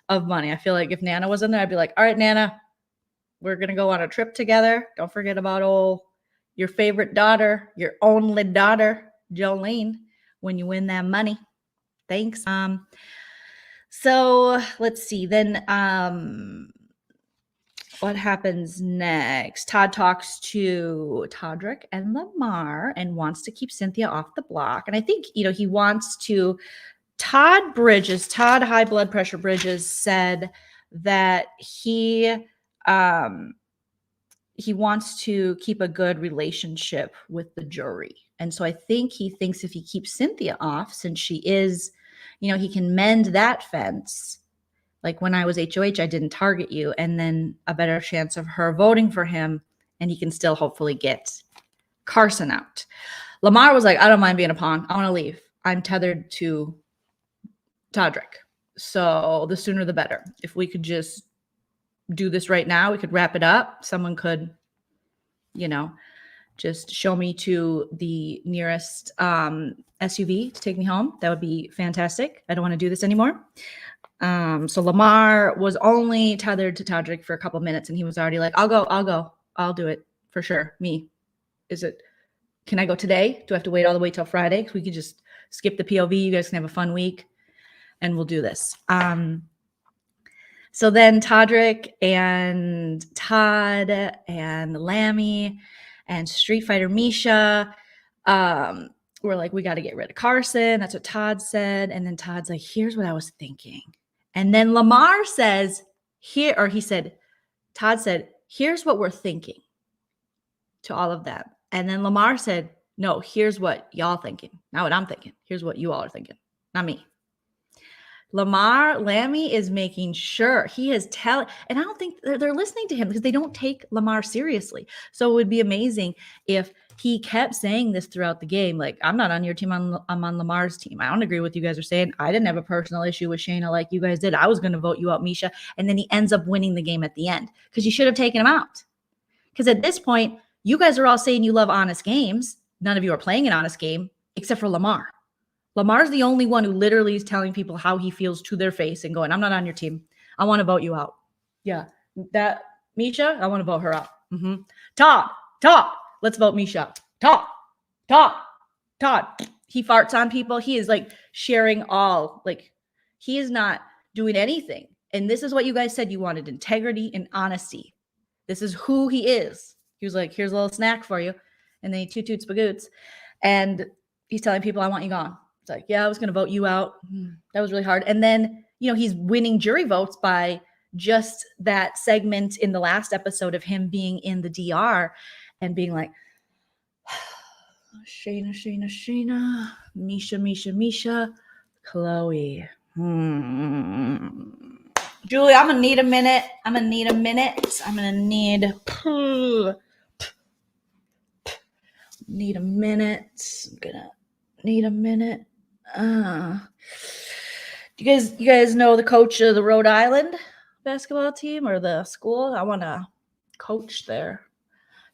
of money. I feel like if Nana was in there, I'd be like, all right, Nana, we're going to go on a trip together. Don't forget about your favorite daughter, your only daughter, Joleen, when you win that money. Thanks. So let's see. Then what happens next? Todd talks to Todrick and Lamar and wants to keep Cynthia off the block. And I think, he wants to, Todd High Blood Pressure Bridges said that he wants to keep a good relationship with the jury. And so I think he thinks if he keeps Cynthia off, since she is, he can mend that fence. Like when I was HOH, I didn't target you, and then a better chance of her voting for him, and he can still hopefully get Carson out. Lamar was like, I don't mind being a pawn. I want to leave. I'm tethered to Todrick. So the sooner the better. If we could just do this right now, we could wrap it up. Someone could, just show me to the nearest SUV to take me home. That would be fantastic. I don't want to do this anymore. So Lamar was only tethered to Todrick for a couple minutes and he was already like, I'll go. I'll do it for sure. Me. Can I go today? Do I have to wait all the way till Friday? Because we could just skip the POV. You guys can have a fun week and we'll do this. So then Todrick and Todd and Lammy and Street Fighter Misha were like, we got to get rid of Carson. That's what Todd said. And then Todd's like, here's what I was thinking. And then Lamar says, Todd said, here's what we're thinking to all of them. And then Lamar said, no, here's what y'all thinking. Not what I'm thinking. Here's what you all are thinking. Not me. Lammy is making sure he is telling, and I don't think they're listening to him because they don't take Lamar seriously. So it would be amazing if he kept saying this throughout the game. Like, I'm not on your team. I'm on Lamar's team. I don't agree with what you guys are saying. I didn't have a personal issue with Shanna like you guys did. I was going to vote you out, Misha. And then he ends up winning the game at the end because you should have taken him out. Because at this point, you guys are all saying you love honest games. None of you are playing an honest game except for Lamar. Lamar's the only one who literally is telling people how he feels to their face and going, I'm not on your team. I want to vote you out. Yeah. That Misha, I want to vote her out. Mm-hmm. Todd, let's vote Misha. Todd. He farts on people. He is like sharing all, like he is not doing anything. And this is what you guys said you wanted, integrity and honesty. This is who he is. He was like, here's a little snack for you. And then he toots bagoots. And he's telling people, I want you gone. It's like, yeah, I was going to vote you out. That was really hard. And then, he's winning jury votes by just that segment in the last episode of him being in the DR and being like, Shanna, Misha, Chloe. Julie, I'm going to need a minute. I'm going to need a minute. You guys know the coach of the Rhode Island basketball team or the school? I want to coach there.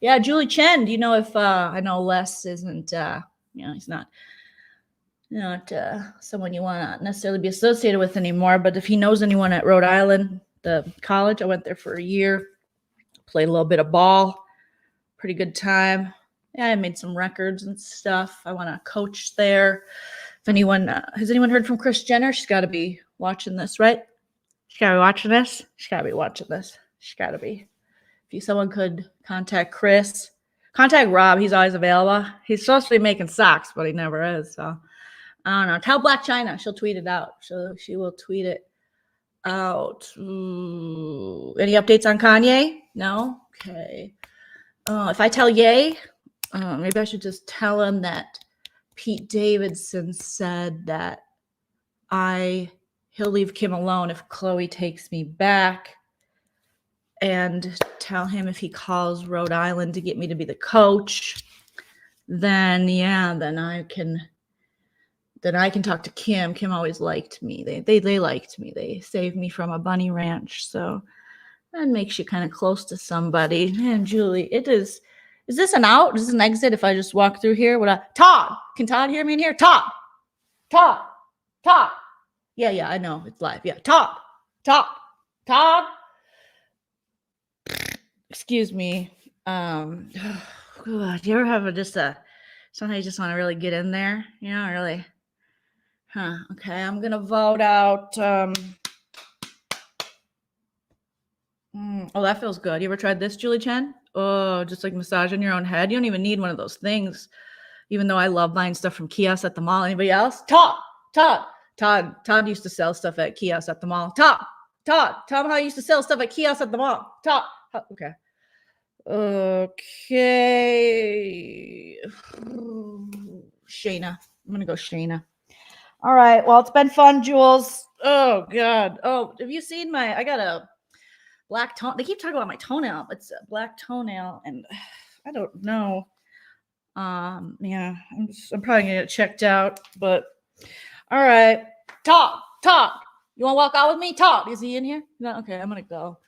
Yeah, Julie Chen. Do you know if I know Les isn't he's not someone you want to necessarily be associated with anymore, but if he knows anyone at Rhode Island, the college, I went there for a year, played a little bit of ball, pretty good time. Yeah, I made some records and stuff. I want to coach there. If anyone, has anyone heard from Kris Jenner? She's got to be watching this, right? She's got to be watching this. She's got to be. If someone could contact Kris, contact Rob. He's always available. He's supposed to be making socks, but he never is. So I don't know. Tell Black China. She'll tweet it out. She will tweet it out. Ooh. Any updates on Kanye? No? Okay. If I tell Ye, maybe I should just tell him that Pete Davidson said that he'll leave Kim alone if Chloe takes me back, and tell him if he calls Rhode Island to get me to be the coach, then I can talk to Kim. Kim always liked me. They liked me. They saved me from a bunny ranch. So that makes you kind of close to somebody. Man, Julie, is this an out? Is this an exit if I just walk through here? Todd! Can Todd hear me in here? Todd! Yeah, I know. It's live. Yeah. Todd! Excuse me. Do you ever have sometimes you just want to really get in there? Really? Okay, I'm going to vote out. Oh, that feels good. You ever tried this, Julie Chen? Oh, just like massaging your own head. You don't even need one of those things. Even though I love buying stuff from kiosks at the mall. Anybody else? Todd used to sell stuff at kiosks at the mall. Todd, tell him how he used to sell stuff at kiosks at the mall. Todd. Okay. Shanna. I'm going to go Shanna. All right. Well, it's been fun, Jules. Oh, God. Oh, have you seen I got a black toe. They keep talking about my toenail. It's a black toenail, and I don't know. I'm probably gonna get checked out. But all right, Todd. You want to walk out with me, Todd? Is he in here? No. Okay, I'm gonna go.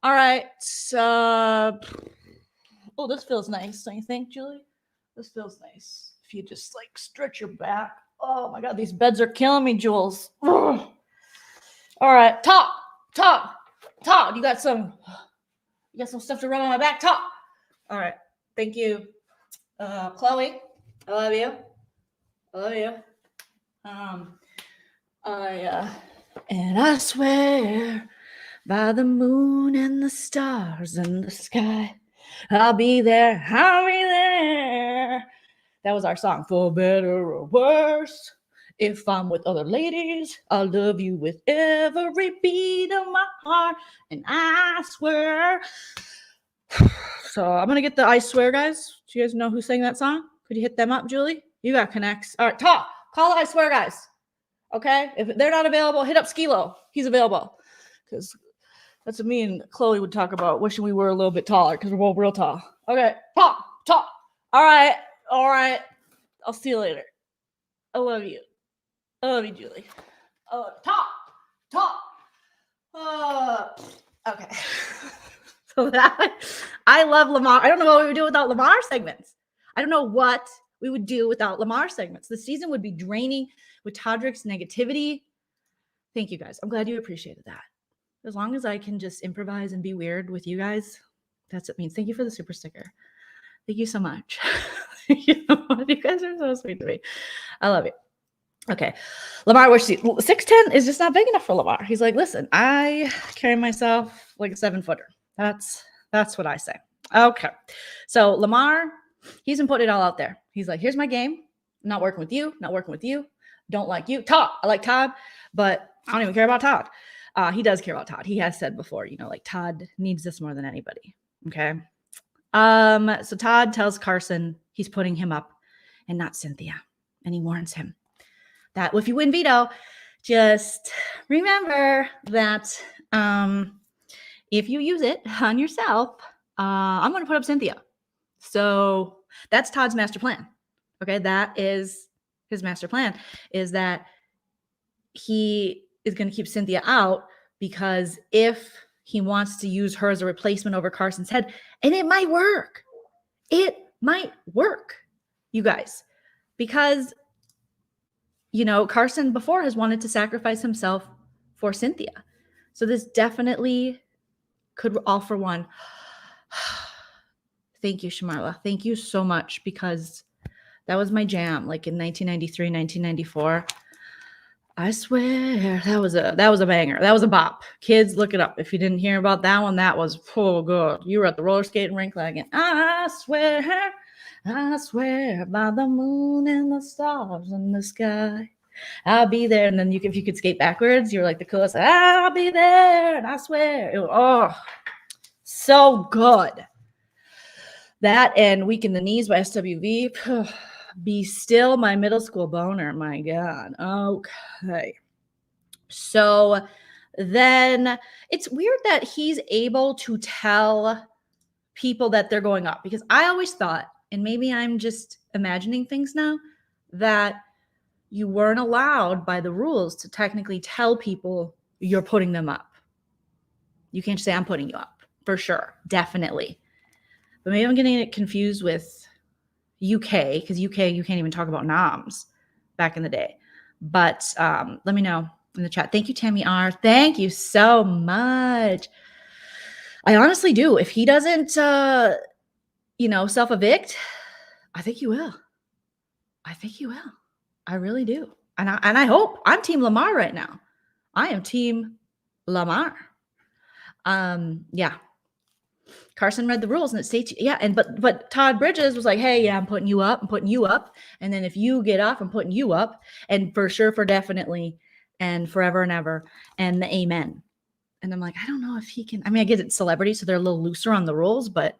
All right. So, this feels nice. Don't you think, Julie? This feels nice. If you just stretch your back. Oh my God, these beds are killing me, Jules. Ugh. All right, Todd. You got some You got some stuff to rub on my back. Talk. All right. Thank you. Chloe, I love you. I love you. And I swear by the moon and the stars in the sky, I'll be there. I'll be there. That was our song. For better or worse, if I'm with other ladies, I'll love you with every beat of my heart. And I swear. So I'm going to get the I swear guys. Do you guys know who sang that song? Could you hit them up, Julie? You got connects. All right, talk. Call the I swear guys. Okay? If they're not available, hit up Skilo. He's available. Because that's what me and Chloe would talk about, wishing we were a little bit taller because we're both real tall. Okay, talk. All right. I'll see you later. I love you. I love you, Julie. Talk. Okay. So that I love Lamar. I don't know what we would do without Lamar segments. I don't know what we would do without Lamar segments. The season would be draining with Todrick's negativity. Thank you guys. I'm glad you appreciated that. As long as I can just improvise and be weird with you guys, that's what it means. Thank you for the super sticker. Thank you so much. You guys are so sweet to me. I love you. Okay. Lamar, 6'10" is just not big enough for Lamar. He's like, listen, I carry myself like a 7-footer. That's what I say. Okay. So Lamar, he's been putting it all out there. He's like, here's my game. I'm not working with you. Don't like you. Todd. I like Todd, but I don't even care about Todd. He does care about Todd. He has said before, like Todd needs this more than anybody. Okay. So Todd tells Carson he's putting him up and not Cynthia. And he warns him that if you win Veto, just remember that if you use it on yourself, I'm going to put up Cynthia. So that's Todd's master plan. Okay. That is his master plan, is that he is going to keep Cynthia out because if he wants to use her as a replacement over Carson's head, and it might work. It might work, you guys, because, Carson before has wanted to sacrifice himself for Cynthia. So this definitely could all for one. Thank you, Shamarla. Thank you so much, because that was my jam. Like in 1993, 1994. I swear that was a banger. That was a bop. Kids, look it up. If you didn't hear about that one, that was good. You were at the roller skating rink like, I swear by the moon and the stars in the sky, I'll be there. And then if you could skate backwards, you were like the coolest. I'll be there, and I swear. So good. That and Weak in the Knees by SWV. Be Still, my middle school boner. My God. Okay. So then it's weird that he's able to tell people that they're going up, because I always thought, and maybe I'm just imagining things now, that you weren't allowed by the rules to technically tell people you're putting them up. You can't say I'm putting you up, for sure. Definitely. But maybe I'm getting it confused with UK, because UK, you can't even talk about noms back in the day. But let me know in the chat. Thank you, Tammy R. Thank you so much. I honestly do. If he doesn't, self-evict, I think you will. I really do. And I hope. I'm Team Lamar right now. I am Team Lamar. Yeah. Carson read the rules and it states, but Todd Bridges was like, hey, yeah, I'm putting you up. And then if you get off, I'm putting you up. And for sure, for definitely, and forever and ever, and the amen. And I'm like, I don't know if he can. I get it's celebrity, so they're a little looser on the rules, but.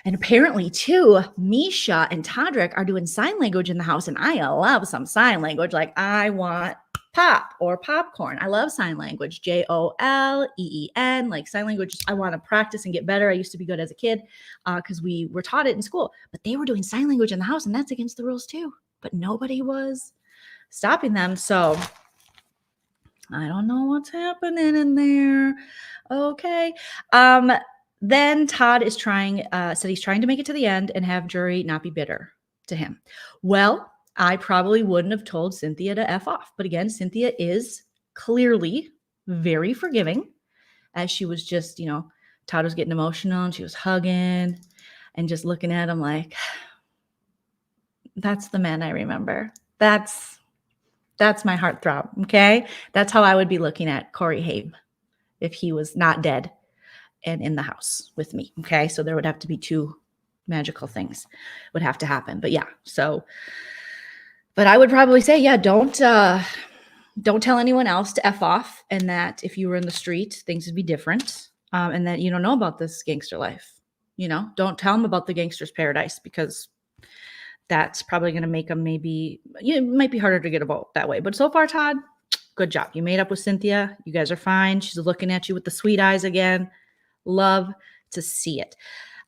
And apparently, too, Misha and Todrick are doing sign language in the house, and I love some sign language. Like, I want pop or popcorn. I love sign language, JOLEEN, like sign language. I want to practice and get better. I used to be good as a kid because we were taught it in school, but they were doing sign language in the house, and that's against the rules too. But nobody was stopping them. So I don't know what's happening in there. Okay. Then Todd is said he's trying to make it to the end and have jury not be bitter to him. Well, I probably wouldn't have told Cynthia to F off. But again, Cynthia is clearly very forgiving, as she was just, Todd was getting emotional and she was hugging and just looking at him like, that's the man I remember. That's my heartthrob. Okay. That's how I would be looking at Corey Haim if he was not dead and in the house with me. Okay. So there would have to be two magical things would have to happen. But yeah. So, but I would probably say, yeah, don't tell anyone else to F off, and that if you were in the street, things would be different. And that you don't know about this gangster life. Don't tell them about the gangster's paradise, because that's probably going to make them maybe, it might be harder to get a vote that way. But so far, Todd, good job. You made up with Cynthia. You guys are fine. She's looking at you with the sweet eyes again. Love to see it.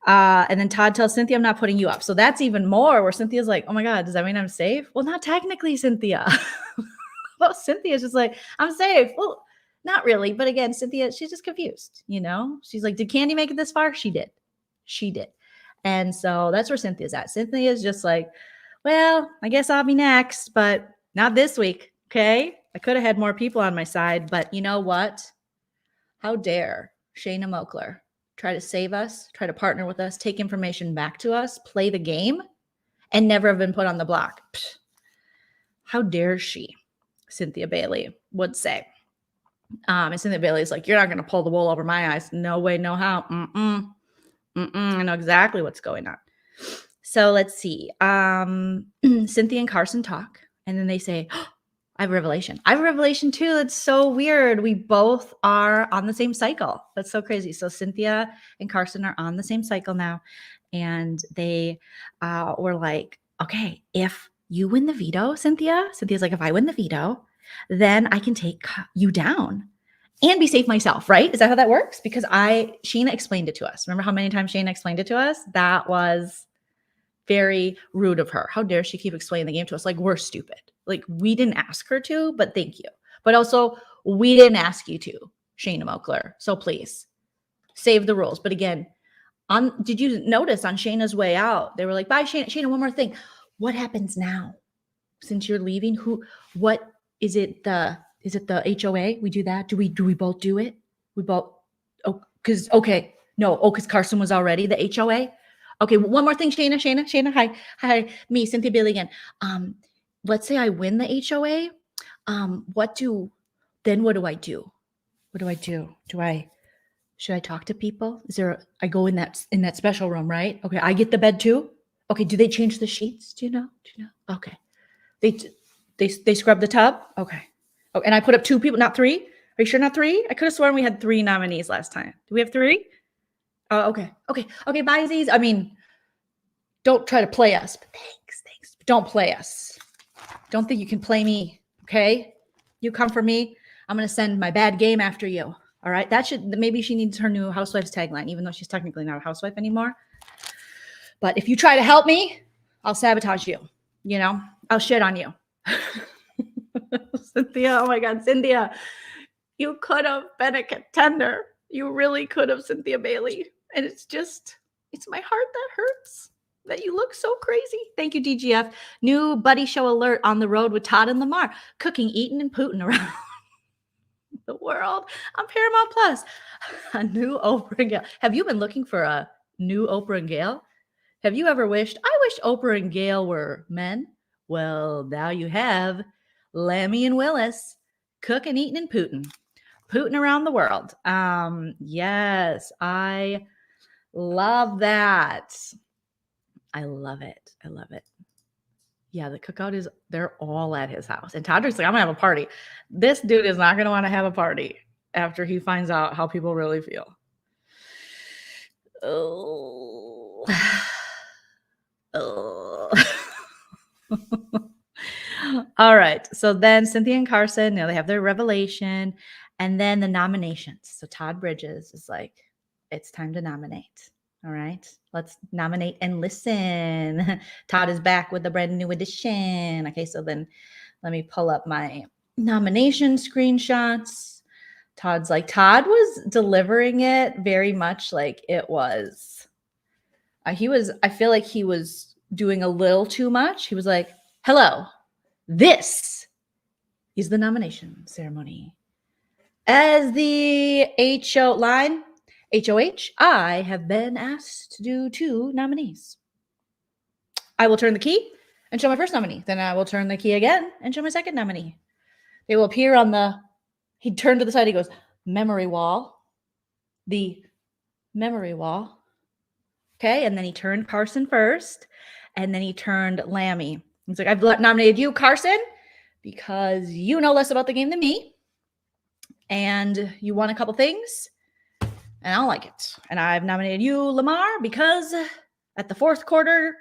And then Todd tells Cynthia, I'm not putting you up. So that's even more where Cynthia's like, oh my God, does that mean I'm safe? Well, not technically, Cynthia. Well, Cynthia's just like, I'm safe. Well, not really. But again, Cynthia, she's just confused. She's like, did Candy make it this far? She did. And so that's where Cynthia's at. Cynthia's just like, well, I guess I'll be next, but not this week. Okay. I could have had more people on my side, but you know what? How dare Shanna Moakler try to save us, try to partner with us, take information back to us, play the game, and never have been put on the block. Psh, how dare she? Cynthia Bailey would say. And Cynthia Bailey's like, you're not going to pull the wool over my eyes. No way, no how. I know exactly what's going on. So let's see. Cynthia and Carson talk, and then they say, oh, I have a revelation. I have a revelation too. That's so weird. We both are on the same cycle. That's so crazy. So Cynthia and Carson are on the same cycle now. And they were like, okay, if you win the veto, Cynthia's like, if I win the veto, then I can take you down and be safe myself, right? Is that how that works? Because Shayna explained it to us. Remember how many times Shayna explained it to us? That was very rude of her. How dare she keep explaining the game to us? Like, we're stupid. Like, we didn't ask her to, but thank you. But also, we didn't ask you to, Shanna Moakler. So please, save the rules. But again, did you notice on Shayna's way out, they were like, bye, Shayna. Shayna, one more thing. What happens now? Since you're leaving, what is it? Is it the HOA? We do that? Do we both do it? We both, because Carson was already the HOA. Okay, one more thing, Shayna, hi, me, Cynthia Bailey again. Let's say I win the HOA. What do I do? Should I talk to people? I go in that special room, right? Okay, I get the bed too. Okay, do they change the sheets? Do you know? Okay, they scrub the tub. Okay. Oh, and I put up 2 people, not 3. Are you sure not 3? I could have sworn we had 3 nominees last time. Do we have 3? Oh, okay. Bye, Z's. I mean, don't try to play us. But thanks. Don't play us. Don't think you can play me. Okay. You come for me, I'm going to send my bad game after you. All right. Maybe she needs her new Housewives tagline, even though she's technically not a housewife anymore. But if you try to help me, I'll sabotage you. I'll shit on you. Cynthia, oh my God, Cynthia, you could have been a contender. You really could have, Cynthia Bailey. And it's my heart that hurts that you look so crazy. Thank you, DGF. New buddy show alert on the road with Todd and Lamar. Cooking, eating, and pooting around the world on Paramount Plus. A new Oprah and Gail. Have you been looking for a new Oprah and Gail? Have you ever wished, I wish Oprah and Gail were men? Well, now you have. Lammy and Willis, cooking, eating, and pooting around the world. Yes, I love that. I love it. Yeah, the cookout they're all at his house. And Todrick's like, I'm going to have a party. This dude is not going to want to have a party after he finds out how people really feel. Oh. All right. So then Cynthia and Carson, they have their revelation, and then the nominations. So Todd Bridges is like, it's time to nominate. All right. Let's nominate and listen. Todd is back with a brand new edition. Okay. So then let me pull up my nomination screenshots. Todd was delivering it very much like it was. I feel like he was doing a little too much. He was like, hello. This is the nomination ceremony. As the HO line, HOH, I have been asked to do 2 nominees. I will turn the key and show my first nominee. Then I will turn the key again and show my second nominee. They will appear on the, he turned to the side, he goes, memory wall. The memory wall. Okay, and then he turned Carson first, and then he turned Lammy. He's like, I've nominated you, Carson, because you know less about the game than me, and you won a couple things, and I don't like it. And I've nominated you, Lamar, because at the 4th quarter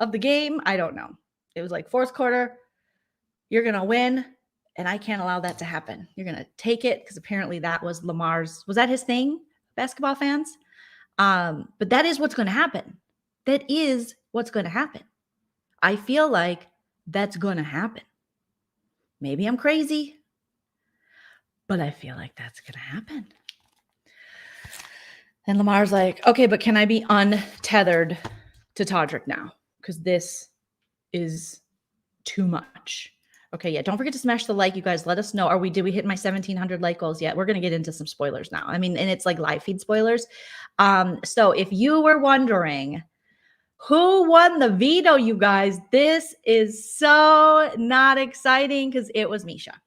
of the game, I don't know. It was like 4th quarter, you're going to win, and I can't allow that to happen. You're going to take it, because apparently that was Lamar's, was that his thing, basketball fans? But that is what's going to happen. That is what's going to happen. I feel like that's going to happen. Maybe I'm crazy, but I feel like that's going to happen. And Lamar's like, okay, but can I be untethered to Todrick now? Because this is too much. Okay, yeah, don't forget to smash the like, you guys. Let us know. Did we hit my 1,700 like goals yet? We're going to get into some spoilers now. I mean, and it's like live feed spoilers. So if you were wondering who won the veto, you guys, this is so not exciting because it was Misha.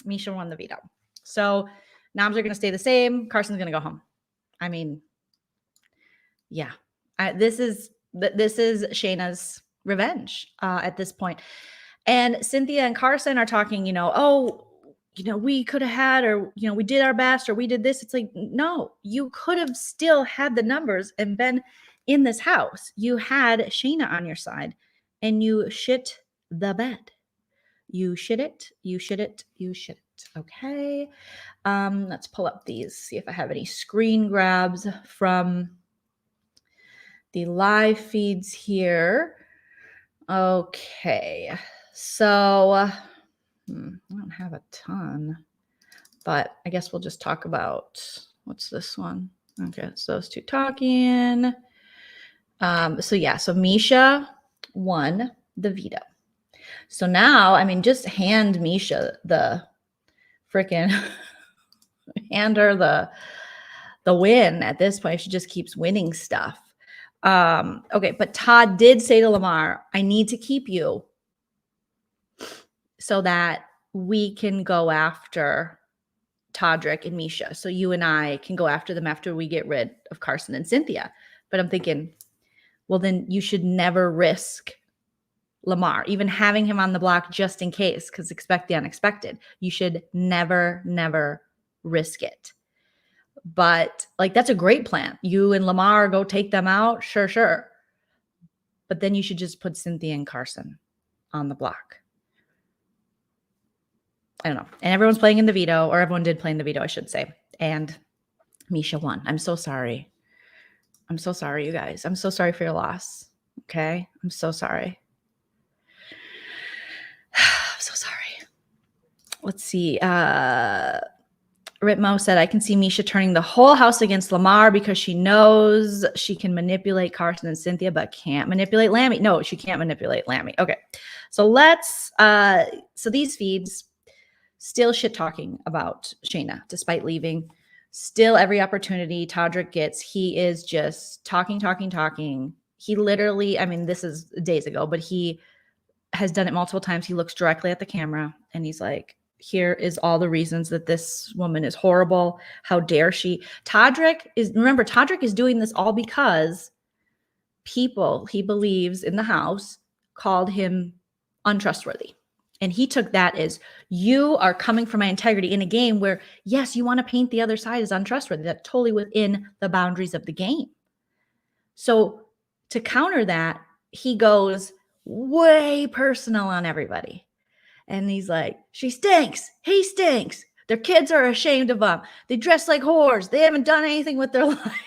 Misha won the veto. So noms are going to stay the same. Carson's going to go home. I mean, yeah, this is Shayna's revenge at this point. And Cynthia and Carson are talking, we could have had, or, we did our best, or we did this. It's like, no, you could have still had the numbers and been in this house. You had Shayna on your side, and you shit the bed. You shit it. Okay. Let's pull up these, see if I have any screen grabs from the live feeds here. Okay. So I don't have a ton, but I guess we'll just talk about, what's this one? Okay, so those two talking. So Misha won the veto. So now, I mean, just hand Misha the freaking, hand her the win at this point. She just keeps winning stuff. Okay, but Todd did say to Lamar, I need to keep you so that we can go after Todrick and Misha. So you and I can go after them after we get rid of Carson and Cynthia. But I'm thinking, well, then you should never risk Lamar, even having him on the block just in case, because expect the unexpected. You should never risk it. But like, that's a great plan. You and Lamar go take them out. Sure. But then you should just put Cynthia and Carson on the block. I don't know. And everyone's playing in the veto, or everyone did play in the veto, I should say. And Misha won. I'm so sorry. I'm so sorry, you guys. I'm so sorry for your loss. Okay? I'm so sorry. I'm so sorry. Let's see. Ritmo said, I can see Misha turning the whole house against Lamar because she knows she can manipulate Carson and Cynthia, but can't manipulate Lammy. No, she can't manipulate Lammy. Okay. So so these feeds still shit talking about Shayna, despite leaving. Still every opportunity Todrick gets, he is just talking. He literally, I mean, this is days ago, but he has done it multiple times. He looks directly at the camera and he's like, here is all the reasons that this woman is horrible. How dare she? Todrick is doing this all because people he believes in the house called him untrustworthy. And he took that as, you are coming for my integrity in a game where, yes, you want to paint the other side as untrustworthy. That's totally within the boundaries of the game. So to counter that, he goes way personal on everybody. And he's like, she stinks. He stinks. Their kids are ashamed of them. They dress like whores. They haven't done anything with their life.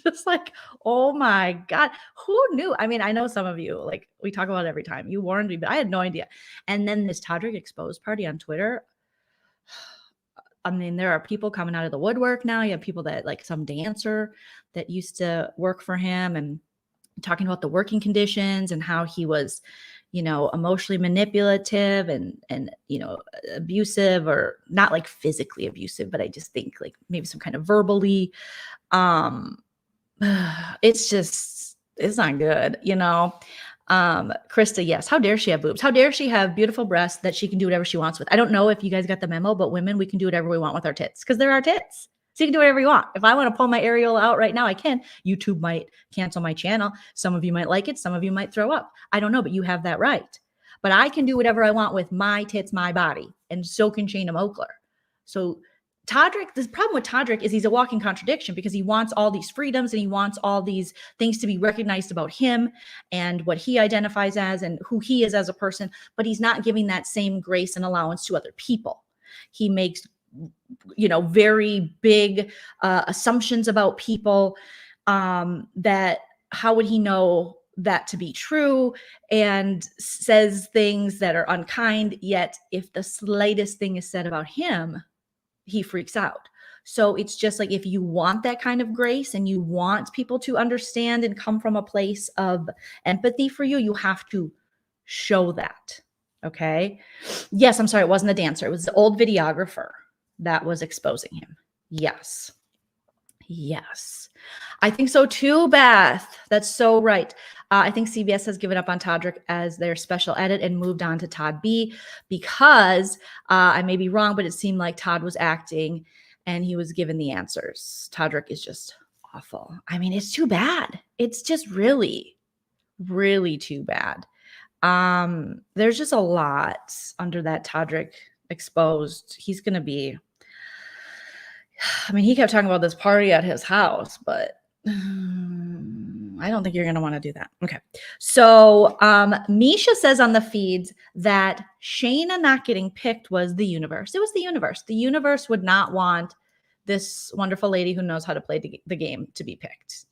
Just like, oh my God, who knew? I mean, I know some of you, like, we talk about it every time. You warned me, but I had no idea. And then this Todrick exposed party on Twitter. I mean, there are people coming out of the woodwork now. You have people that, like, some dancer that used to work for him and talking about the working conditions and how he was, emotionally manipulative and abusive, or not like physically abusive, but I just think like maybe some kind of verbally. It's not good, Krista, yes. How dare she have boobs? How dare she have beautiful breasts that she can do whatever she wants with? I don't know if you guys got the memo, but women, we can do whatever we want with our tits because they're our tits. So you can do whatever you want. If I want to pull my areola out right now, I can. YouTube might cancel my channel. Some of you might like it. Some of you might throw up. I don't know, but you have that right. But I can do whatever I want with my tits, my body. And so can Shanna Moakler. So Todrick, the problem with Todrick is he's a walking contradiction because he wants all these freedoms and he wants all these things to be recognized about him and what he identifies as and who he is as a person, but he's not giving that same grace and allowance to other people. He makes, very big assumptions about people that how would he know that to be true, and says things that are unkind, yet if the slightest thing is said about him, he freaks out. So it's just like, if you want that kind of grace and you want people to understand and come from a place of empathy for you, you have to show that. Okay. Yes. I'm sorry. It wasn't the dancer. It was the old videographer that was exposing him. Yes. Yes. I think so too, Beth. That's so right. I think CBS has given up on Todrick as their special edit and moved on to Todd B because I may be wrong, but it seemed like Todd was acting and he was given the answers. Todrick is just awful. I mean, it's too bad. It's just really, really too bad. There's just a lot under that Todrick exposed. He's going to be, he kept talking about this party at his house, but I don't think you're going to want to do that. Okay. So Misha says on the feeds that Shayna not getting picked was the universe. It was the universe. The universe would not want this wonderful lady who knows how to play the game to be picked.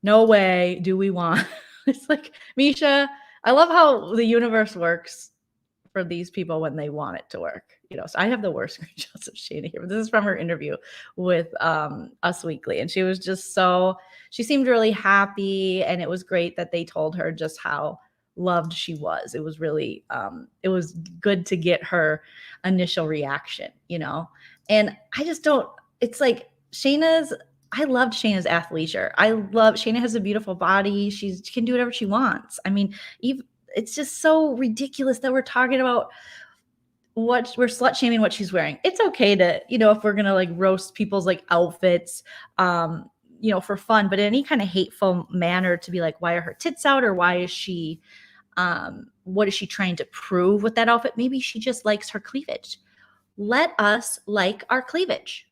No way do we want. It's like, Misha, I love how the universe works for these people when they want it to work. So I have the worst screenshots of Shayna here, but this is from her interview with Us Weekly. And she was just she seemed really happy. And it was great that they told her just how loved she was. It was really, it was good to get her initial reaction, and I just don't, it's like I loved Shayna's athleisure. Shayna has a beautiful body. She can do whatever she wants. It's just so ridiculous that we're talking about we're slut shaming what she's wearing. It's okay to, if we're going to like roast people's like outfits, for fun, but in any kind of hateful manner to be like, why are her tits out? Or why is she, what is she trying to prove with that outfit? Maybe she just likes her cleavage. Let us like our cleavage.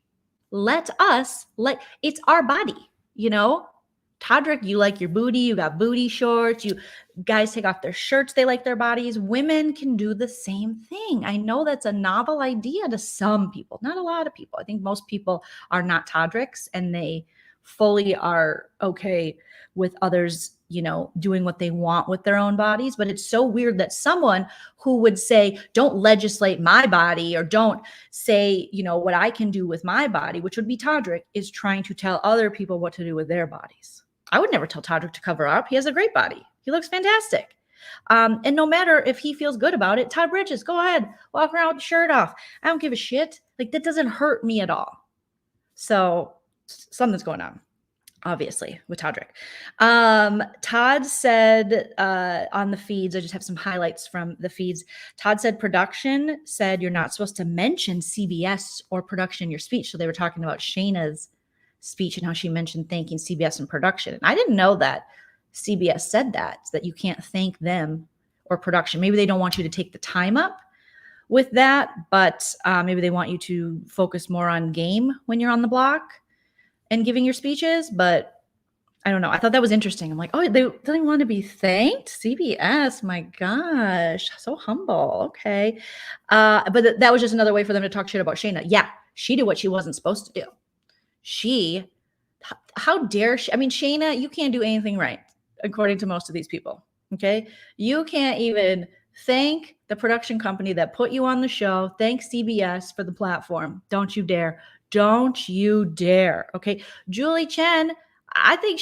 It's our body, Todrick, you like your booty, you got booty shorts, you guys take off their shirts, they like their bodies. Women can do the same thing. I know that's a novel idea to some people, not a lot of people. I think most people are not Todricks and they fully are okay with others, doing what they want with their own bodies. But it's so weird that someone who would say, don't legislate my body or don't say, what I can do with my body, which would be Todrick, is trying to tell other people what to do with their bodies. I would never tell Todrick to cover up. He has a great body. He looks fantastic. And no matter if he feels good about it, Todd Bridges, go ahead, walk around with the shirt off. I don't give a shit. Like, that doesn't hurt me at all. So something's going on, obviously, with Todrick. Todd said on the feeds, I just have some highlights from the feeds. Todd said production said you're not supposed to mention CBS or production in your speech. So they were talking about Shayna's speech and how she mentioned thanking CBS and production. And I didn't know that CBS said that you can't thank them or production. Maybe they don't want you to take the time up with that, but maybe they want you to focus more on game when you're on the block and giving your speeches. But I don't know. I thought that was interesting. I'm like, oh, they don't want to be thanked? CBS, my gosh, so humble. Okay. But that was just another way for them to talk shit about Shayna. Yeah, she did what she wasn't supposed to do. How dare she? Shayna, you can't do anything right, according to most of these people. Okay. You can't even thank the production company that put you on the show. Thank CBS for the platform. Don't you dare. Don't you dare. Okay. Julie Chen, I think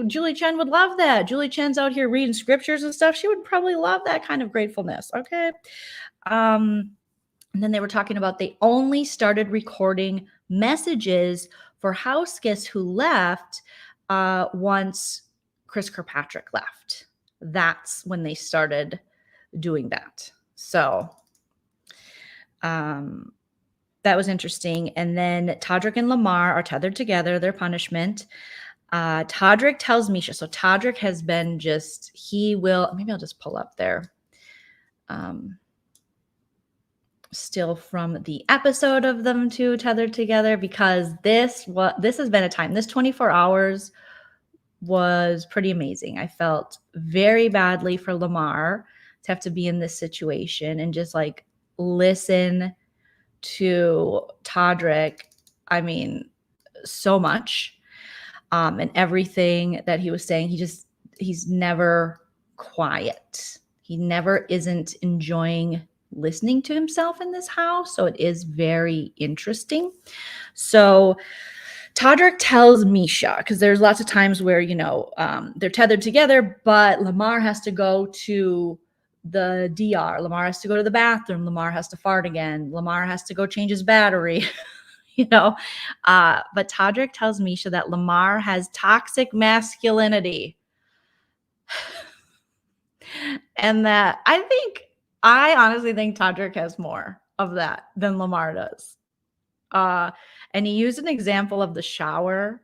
Julie Chen would love that. Julie Chen's out here reading scriptures and stuff. She would probably love that kind of gratefulness. Okay. And then they were talking about they only started recording messages for house guests who left once Chris Kirkpatrick left. That's when they started doing that. So that was interesting. And then Todrick and Lamar are tethered together, their punishment. Todrick tells Misha. So Todrick has been maybe I'll just pull up there. Still from the episode of them two tethered together, because this has been a time. This 24 hours was pretty amazing. I felt very badly for Lamar to have to be in this situation and just like listen to Todrick. I mean, so much. And everything that he was saying, he's never quiet. He never isn't enjoying listening to himself in this house. So it is very interesting. So Todrick tells Misha, because there's lots of times where, they're tethered together, but Lamar has to go to the DR. Lamar has to go to the bathroom. Lamar has to fart again. Lamar has to go change his battery. But Todrick tells Misha that Lamar has toxic masculinity. And that I honestly think Todrick has more of that than Lamar does. And he used an example of the shower,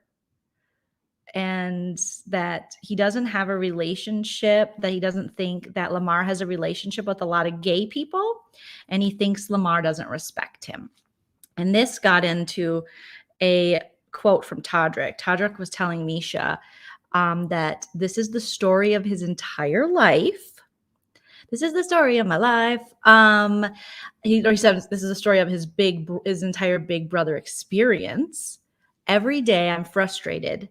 and that he doesn't have a relationship, that he doesn't think that Lamar has a relationship with a lot of gay people, and he thinks Lamar doesn't respect him. And this got into a quote from Todrick. Todrick was telling Misha that this is the story of his entire life. This is the story of my life. He said this is the story of his entire Big Brother experience. Every day I'm frustrated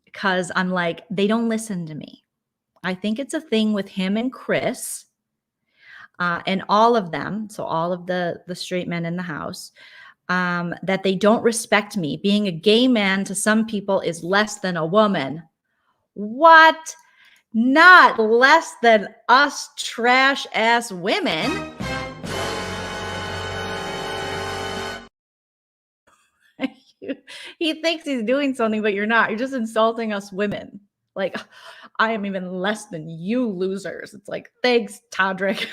because I'm like, they don't listen to me. I think it's a thing with him and Chris and all of them. So all of the straight men in the house, that they don't respect me. Being a gay man to some people is less than a woman. What? Not less than us trash ass women. He thinks he's doing something, but you're not. You're just insulting us women. Like, I am even less than you losers. It's like, thanks, Todrick.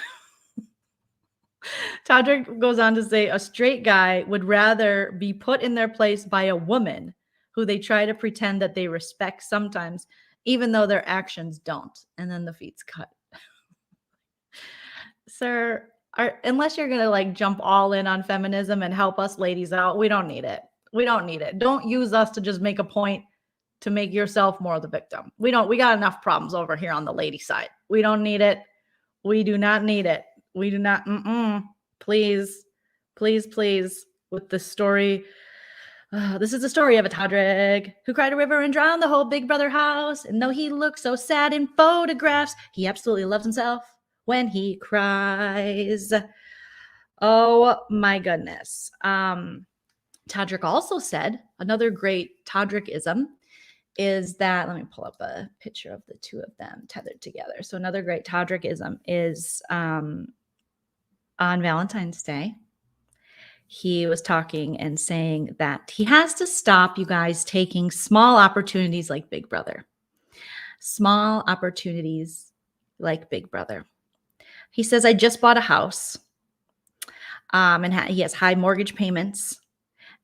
Todrick goes on to say a straight guy would rather be put in their place by a woman who they try to pretend that they respect sometimes, even though their actions don't. And then the feed's cut. Sir, unless you're going to like jump all in on feminism and help us ladies out, we don't need it. We don't need it. Don't use us to just make a point to make yourself more the victim. We got enough problems over here on the lady side. We don't need it. We do not need it. We do not. Please, please, please. With the story. This is the story of a Todrick who cried a river and drowned the whole Big Brother house. And though he looks so sad in photographs, he absolutely loves himself when he cries. Oh my goodness. Todrick also said another great Todrickism is that, let me pull up a picture of the two of them tethered together. So another great Todrickism is on Valentine's Day. He was talking and saying that he has to stop, you guys, taking small opportunities like Big Brother. Small opportunities like Big Brother. He says, I just bought a house and he has high mortgage payments,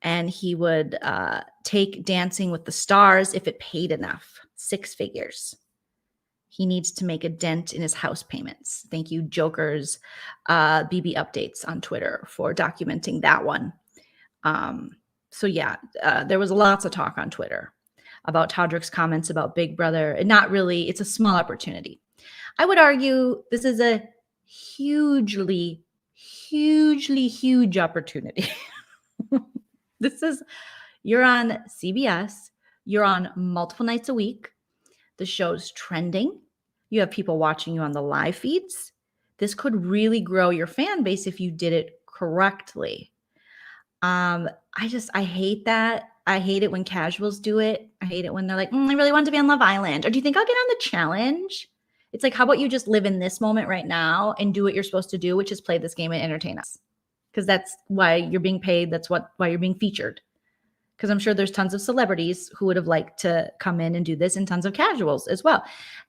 and he would take Dancing with the Stars if it paid enough, 6 figures. He needs to make a dent in his house payments. Thank you, Joker's BB Updates on Twitter for documenting that one. So yeah, there was lots of talk on Twitter about Todrick's comments about Big Brother. And not really, it's a small opportunity. I would argue this is a hugely, hugely huge opportunity. You're on CBS. You're on multiple nights a week. The show's trending. You have people watching you on the live feeds. This could really grow your fan base if you did it correctly. I hate that. I hate it when casuals do it. I hate it when they're like, I really want to be on Love Island. Or do you think I'll get on the challenge? It's like, how about you just live in this moment right now and do what you're supposed to do, which is play this game and entertain us? Because that's why you're being paid. That's why you're being featured. Because I'm sure there's tons of celebrities who would have liked to come in and do this, and tons of casuals as well.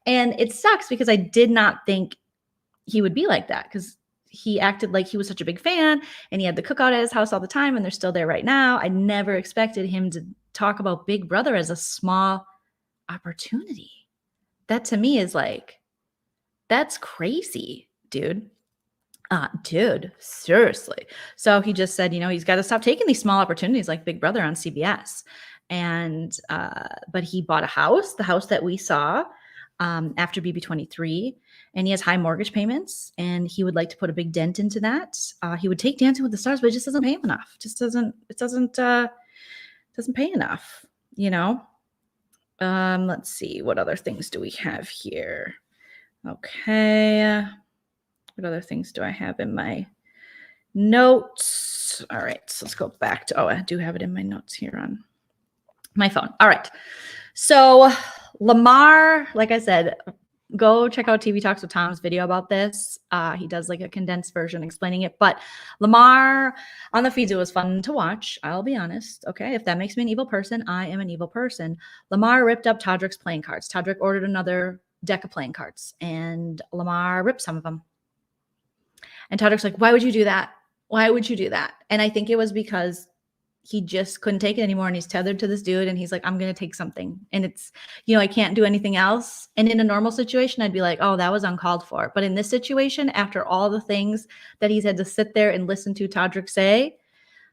And it sucks because I did not think he would be like that, because he acted like he was such a big fan and he had the cookout at his house all the time, and they're still there right now. I never expected him to talk about Big Brother as a small opportunity. That to me is like, that's crazy, dude. Dude, seriously. So he just said, he's got to stop taking these small opportunities like Big Brother on CBS. And, but he bought a house, the house that we saw after BB23, and he has high mortgage payments, and he would like to put a big dent into that. He would take Dancing with the Stars, but it just doesn't pay him enough. It doesn't pay enough, Let's see, what other things do we have here? Okay. What other things do I have in my notes? All right, so let's go back to, I do have it in my notes here on my phone. All right. So Lamar, like I said, go check out TV Talks with Tom's video about this. He does like a condensed version explaining it. But Lamar on the feeds, it was fun to watch. I'll be honest. Okay. If that makes me an evil person, I am an evil person. Lamar ripped up Todrick's playing cards. Todrick ordered another deck of playing cards, and Lamar ripped some of them. And Todrick's like, why would you do that? Why would you do that? And I think it was because he just couldn't take it anymore, and he's tethered to this dude, and he's like, I'm going to take something. And it's, I can't do anything else. And in a normal situation, I'd be like, oh, that was uncalled for. But in this situation, after all the things that he's had to sit there and listen to Todrick say,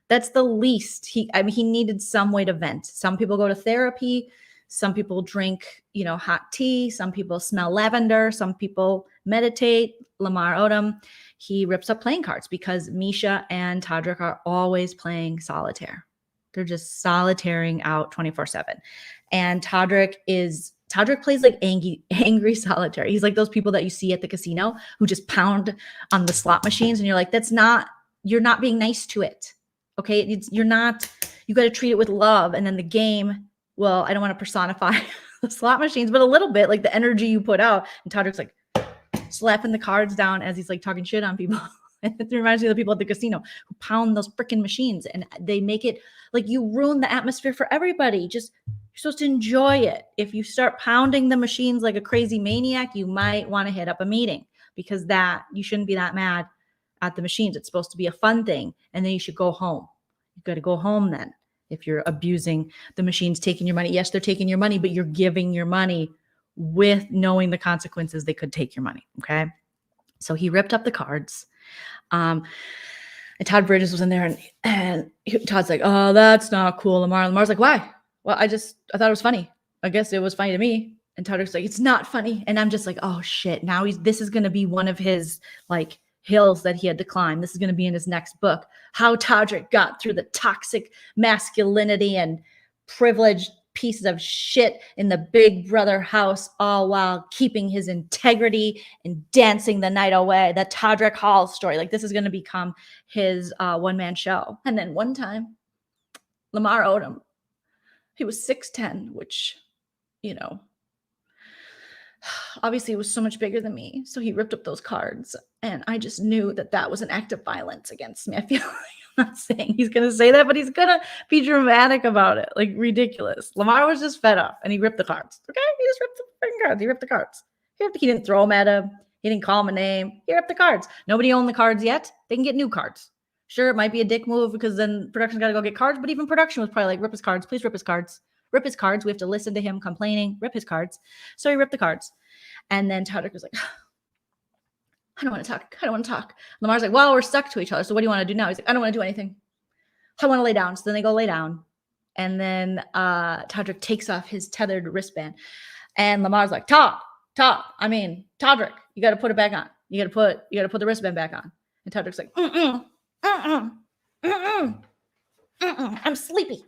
that's the least. He needed some way to vent. Some people go to therapy. Some people drink, hot tea. Some people smell lavender. Some people meditate. Lamar Odom, he rips up playing cards because Misha and Todrick are always playing solitaire. They're just solitairing out 24/7. And Todrick plays like angry solitaire. He's like those people that you see at the casino who just pound on the slot machines, and you're like, you're not being nice to it. Okay. You got to treat it with love. And then the game, well, I don't want to personify the slot machines, but a little bit like the energy you put out. And Todrick's like slapping the cards down as he's like talking shit on people. And it reminds me of the people at the casino who pound those freaking machines, and they make it like you ruin the atmosphere for everybody. You're supposed to enjoy it. If you start pounding the machines like a crazy maniac, you might want to hit up a meeting, because you shouldn't be that mad at the machines. It's supposed to be a fun thing. And then you should go home. You got to go home then. If you're abusing the machines, taking your money. Yes, they're taking your money, but you're giving your money with knowing the consequences. They could take your money. Okay. So he ripped up the cards. And Todd Bridges was in there, and Todd's like, oh, that's not cool, Lamar. Lamar's like, why? Well, I thought it was funny. I guess it was funny to me. And Todrick's like, it's not funny. And I'm just like, oh shit. Now this is going to be one of his like hills that he had to climb. This is going to be in his next book. How Todrick got through the toxic masculinity and privileged pieces of shit in the Big Brother house, all while keeping his integrity and dancing the night away. The Todrick Hall story. Like, this is going to become his one-man show. And then one time, Lamar Odom, he was 6'10", which, obviously it was so much bigger than me. So he ripped up those cards, and I just knew that was an act of violence against me. I feel like I'm not saying he's going to say that, but he's going to be dramatic about it. Like, ridiculous. Lamar was just fed up, and he ripped the cards. Okay? He just ripped the freaking cards. He ripped the cards. He didn't throw them at him. He didn't call him a name. He ripped the cards. Nobody owned the cards yet. They can get new cards. Sure, it might be a dick move because then production's got to go get cards, but even production was probably like, rip his cards. Please rip his cards. Rip his cards. We have to listen to him complaining. Rip his cards. So he ripped the cards. And then Todrick was like, I don't want to talk. I don't want to talk. Lamar's like, well, we're stuck to each other. So what do you want to do now? He's like, I don't want to do anything. I want to lay down. So then they go lay down. And then Todrick takes off his tethered wristband. And Lamar's like, Todrick, you got to put it back on. You got to put the wristband back on. And Todrick's like, I'm sleepy.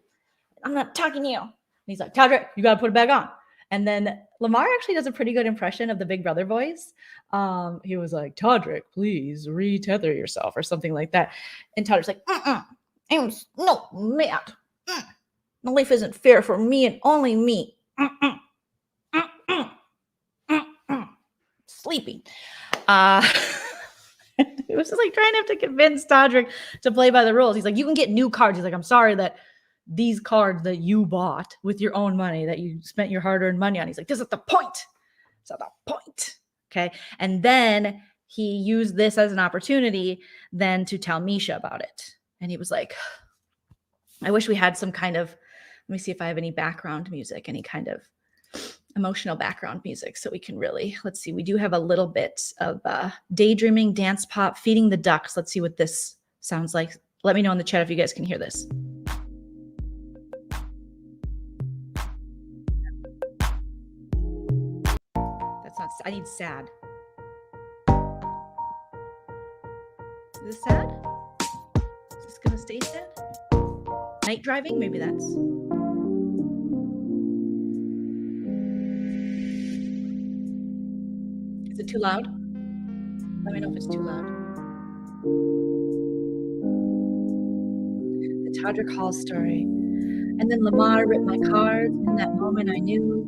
I'm not talking to you. And he's like, Todrick, you got to put it back on. And then Lamar actually does a pretty good impression of the Big Brother voice. He was like, Todrick, please retether yourself or something like that. And Todrick's like, I'm no mad. Life isn't fair for me and only me. Sleeping. It was just like trying to have to convince Todrick to play by the rules. He's like, you can get new cards. He's like, I'm sorry that these cards that you bought with your own money, that you spent your hard-earned money on. He's like, this is the point. It's the point. Okay. And then he used this as an opportunity then to tell Misha about it. And he was like, I wish we had some kind of, let me see if I have any background music, any kind of emotional background music. So we can really, let's see, we do have a little bit of daydreaming, dance pop, feeding the ducks. Let's see what this sounds like. Let me know in the chat if you guys can hear this. That's not, I need sad. Is this sad? Is this gonna stay sad? Night driving? Maybe that's. Is it too loud? Let me know if it's too loud. The Todrick Hall story. And then Lamar ripped my cards. In that moment, I knew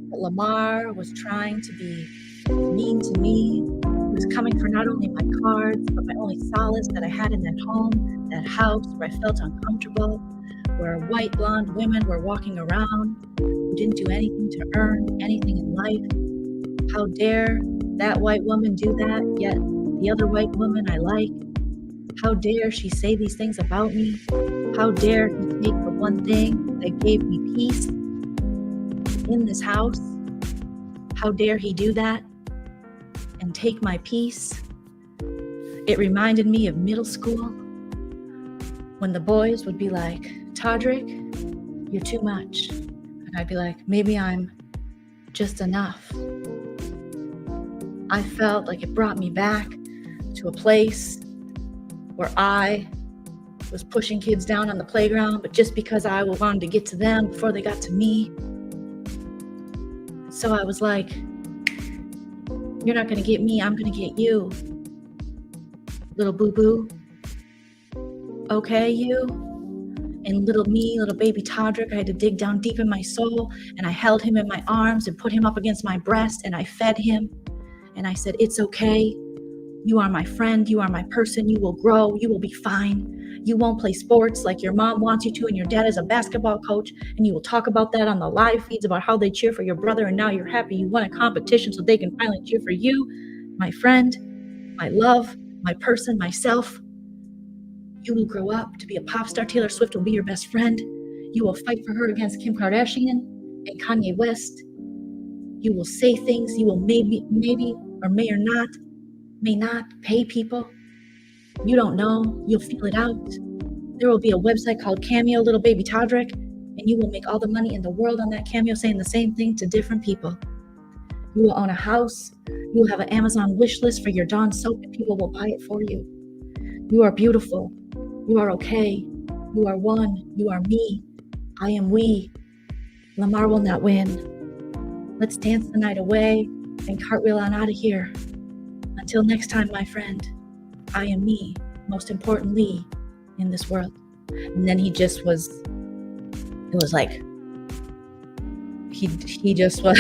that Lamar was trying to be mean to me. He was coming for not only my cards, but my only solace that I had in that home, that house where I felt uncomfortable, where white blonde women were walking around who didn't do anything to earn anything in life. How dare that white woman do that, yet the other white woman I like? How dare she say these things about me? How dare he take the one thing that gave me peace in this house? How dare he do that and take my peace? It reminded me of middle school when the boys would be like, Todrick, you're too much. And I'd be like, maybe I'm just enough. I felt like it brought me back to a place where I was pushing kids down on the playground, but just because I wanted to get to them before they got to me. So I was like, you're not gonna get me, I'm gonna get you. Little boo-boo. Okay, you? And little me, little baby Todrick, I had to dig down deep in my soul, and I held him in my arms and put him up against my breast, and I fed him. And I said, it's okay. You are my friend. You are my person. You will grow. You will be fine. You won't play sports like your mom wants you to, and your dad is a basketball coach, and you will talk about that on the live feeds about how they cheer for your brother, and now you're happy you won a competition so they can finally cheer for you, my friend, my love, my person, myself. You will grow up to be a pop star. Taylor Swift will be your best friend. You will fight for her against Kim Kardashian and Kanye West. You will say things. You will maybe, or may not pay people. You don't know. You'll feel it out. There will be a website called Cameo, little baby Todrick, and you will make all the money in the world on that Cameo saying the same thing to different people. You will own a house. You will have an Amazon wish list for your Dawn soap, and people will buy it for you. You are beautiful. You are okay. You are one. You are me. I am we. Lamar will not win. Let's dance the night away and cartwheel on out of here. Until next time, my friend, I am me, most importantly, in this world. And then he just was, it was like, he just was,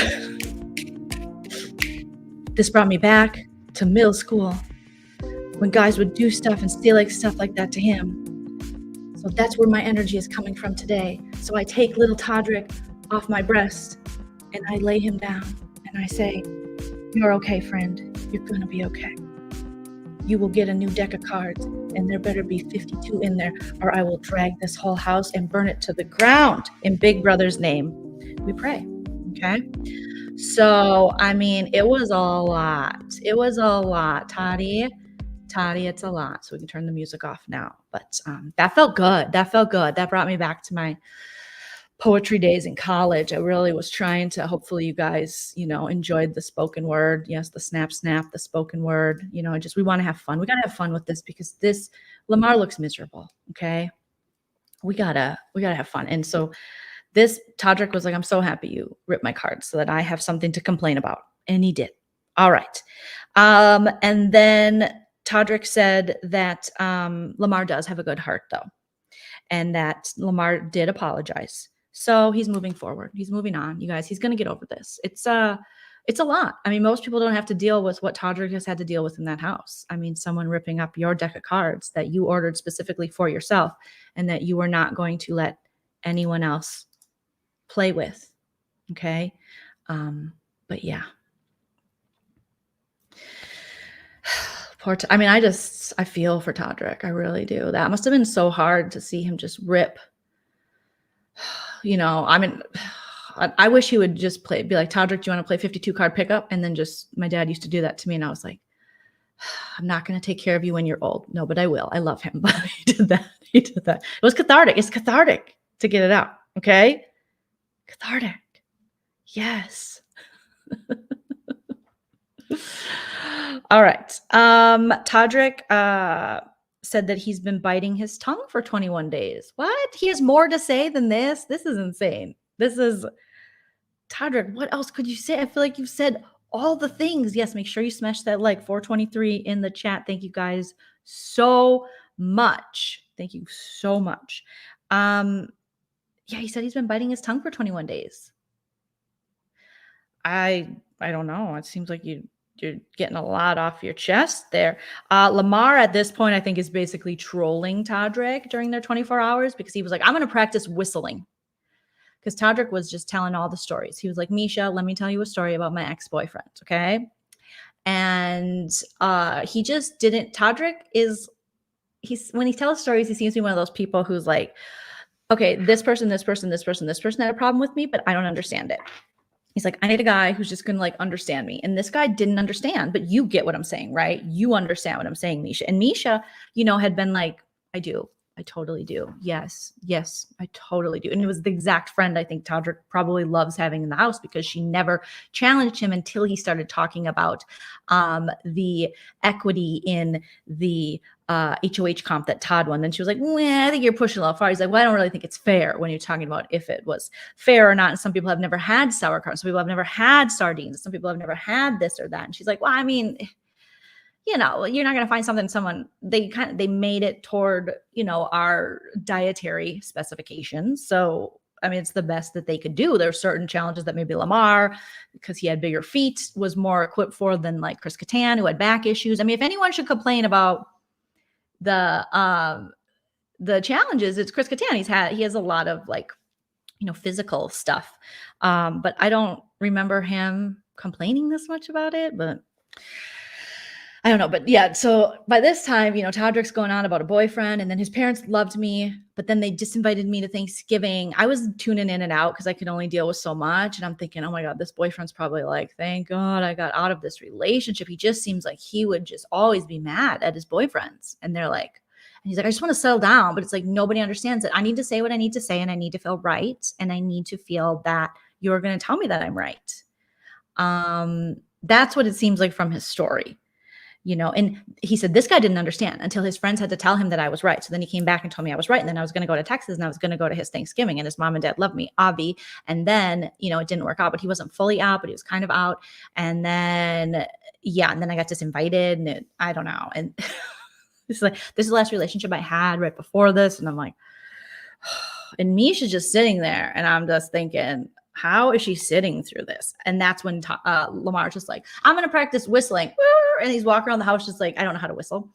this brought me back to middle school when guys would do stuff and say like stuff like that to him. So that's where my energy is coming from today. So I take little Todrick off my breast and I lay him down and I say, you're okay, friend. You're gonna be okay. You will get a new deck of cards and there better be 52 in there or I will drag this whole house and burn it to the ground. In Big Brother's name, we pray, okay? So, I mean, it was a lot. It was a lot, Toddy, it's a lot. So we can turn the music off now. But that felt good. That felt good. That brought me back to my poetry days in college. I really was trying to, hopefully you guys, enjoyed the spoken word. Yes, the snap, the spoken word. We want to have fun. We got to have fun with this because Lamar looks miserable. Okay. We gotta have fun. And so this Todrick was like, I'm so happy you ripped my cards so that I have something to complain about. And he did. All right. And then Todrick said that Lamar does have a good heart though. And that Lamar did apologize. So he's moving forward. He's moving on, you guys. He's going to get over this. It's a lot. I mean, most people don't have to deal with what Todrick has had to deal with in that house. I mean, someone ripping up your deck of cards that you ordered specifically for yourself and that you were not going to let anyone else play with. Okay. But yeah. I mean, I feel for Todrick. I really do. That must have been so hard to see him just rip. You know, I mean, I wish he would just be like, Todrick, do you want to play 52 card pickup? And then my dad used to do that to me. And I was like, I'm not going to take care of you when you're old. No, but I will. I love him. But he did that. It was cathartic. It's cathartic to get it out. Okay. Cathartic. Yes. All right. Todrick said that he's been biting his tongue for 21 days. What? He has more to say than this? This is insane. Todrick, what else could you say? I feel like you've said all the things. Yes, make sure you smash that like 423 in the chat. Thank you guys so much. Thank you so much. Yeah, he said he's been biting his tongue for 21 days. I don't know. It seems like you're getting a lot off your chest there. Lamar at this point, I think, is basically trolling Todrick during their 24 hours because he was like, I'm going to practice whistling. Because Todrick was just telling all the stories. He was like, Misha, let me tell you a story about my ex-boyfriend, okay? And he just didn't. Todrick when he tells stories, he seems to be one of those people who's like, okay, this person had a problem with me, but I don't understand it. He's like, I need a guy who's just going to like understand me. And this guy didn't understand, but you get what I'm saying, right? You understand what I'm saying, Misha. And Misha, had been like, I do. I totally do. Yes, I totally do. And it was the exact friend I think Todrick probably loves having in the house because she never challenged him until he started talking about the equity in the HOH comp that Todd won. Then she was like, I think you're pushing a little far. He's like, well, I don't really think it's fair when you're talking about if it was fair or not. And some people have never had sauerkraut. Some people have never had sardines. Some people have never had this or that. And she's like, well, I mean, you're not going to find something they made it toward, our dietary specifications. So, I mean, it's the best that they could do. There's certain challenges that maybe Lamar, because he had bigger feet, was more equipped for than like Chris Kattan, who had back issues. I mean, if anyone should complain about the challenges, it's Chris Kattan. He has a lot of like, physical stuff. But I don't remember him complaining this much about it, but I don't know. But yeah, so by this time, Todrick's going on about a boyfriend, and then his parents loved me, but then they disinvited me to Thanksgiving. I was tuning in and out because I could only deal with so much. And I'm thinking, oh my God, this boyfriend's probably like, thank God I got out of this relationship. He just seems like he would just always be mad at his boyfriends. And they're like, and he's like, I just want to settle down. But it's like, nobody understands it. I need to say what I need to say, and I need to feel right. And I need to feel that you're going to tell me that I'm right. That's what it seems like from his story. And he said this guy didn't understand until his friends had to tell him that I was right. So then he came back and told me I was right. And then I was going to go to Texas and I was going to go to his Thanksgiving, and his mom and dad loved me, Avi. And then, it didn't work out, but he wasn't fully out, but he was kind of out. And then, and then I got disinvited, and I don't know. And this is the last relationship I had right before this. And I'm like, and Misha's just sitting there, and I'm just thinking, how is she sitting through this? And that's when Lamar's just like, I'm going to practice whistling. And he's walking around the house just like, I don't know how to whistle.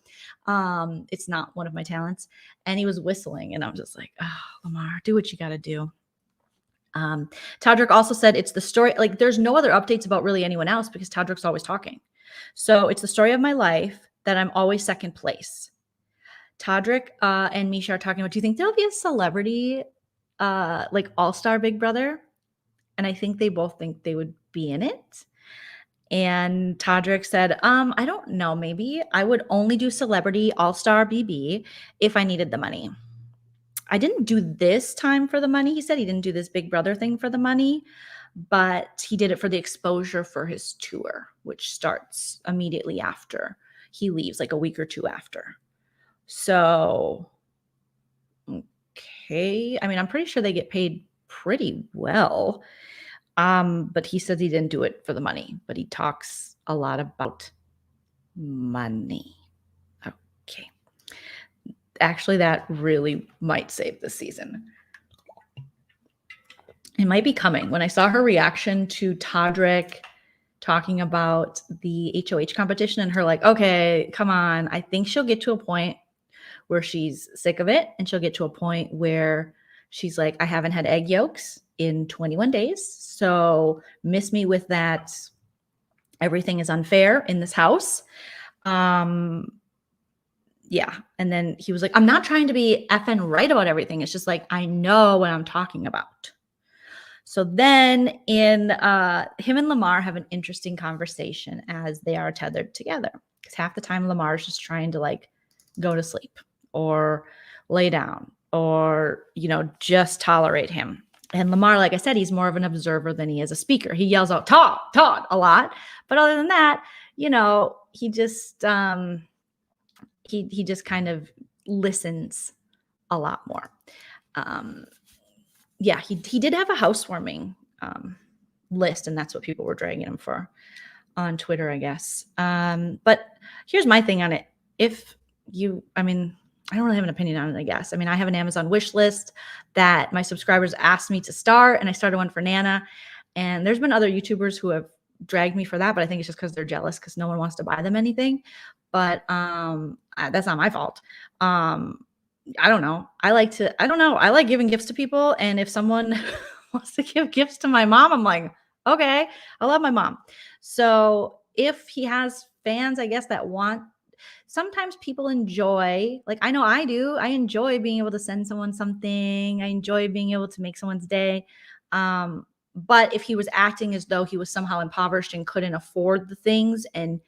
It's not one of my talents. And he was whistling. And I'm just like, oh, Lamar, do what you got to do. Todrick also said it's the story. Like, there's no other updates about really anyone else because Todrick's always talking. So it's the story of my life that I'm always second place. Todrick and Misha are talking about, do you think there'll be a celebrity like all-star Big Brother? And I think they both think they would be in it. And Todrick said, I don't know, maybe I would only do celebrity all-star BB if I needed the money. I didn't do this time for the money. He said he didn't do this Big Brother thing for the money, but he did it for the exposure for his tour, which starts immediately after he leaves, like a week or two after. So, okay. I mean, I'm pretty sure they get paid pretty well. But he says he didn't do it for the money, but he talks a lot about money. Okay. Actually, that really might save the season. it might be coming. When I saw her reaction to Todrick talking about the HOH competition and her like, okay, come on. I think she'll get to a point where she's sick of it, and she'll get to a point where she's like, I haven't had egg yolks in 21 days. So miss me with that. Everything is unfair in this house. Yeah. And then he was like, I'm not trying to be effing right about everything. It's just like, I know what I'm talking about. So then him and Lamar have an interesting conversation as they are tethered together. Because half the time Lamar's just trying to like go to sleep or lay down or, just tolerate him. And Lamar, like I said, he's more of an observer than he is a speaker. He yells out, Todd a lot. But other than that, he just he just kind of listens a lot more. Yeah, he did have a housewarming list, and that's what people were dragging him for on Twitter, I guess. But here's my thing on it. I don't really have an opinion on it, I guess. I have an Amazon wish list that my subscribers asked me to start, and I started one for Nana. And there's been other YouTubers who have dragged me for that, but I think it's just because they're jealous because no one wants to buy them anything. But that's not my fault. I don't know. I like giving gifts to people. And if someone wants to give gifts to my mom, I'm like, okay, I love my mom. So if he has fans, I guess, that want, sometimes people enjoy, like I know I do, I enjoy being able to send someone something. I enjoy being able to make someone's day. But if he was acting as though he was somehow impoverished and couldn't afford the things, and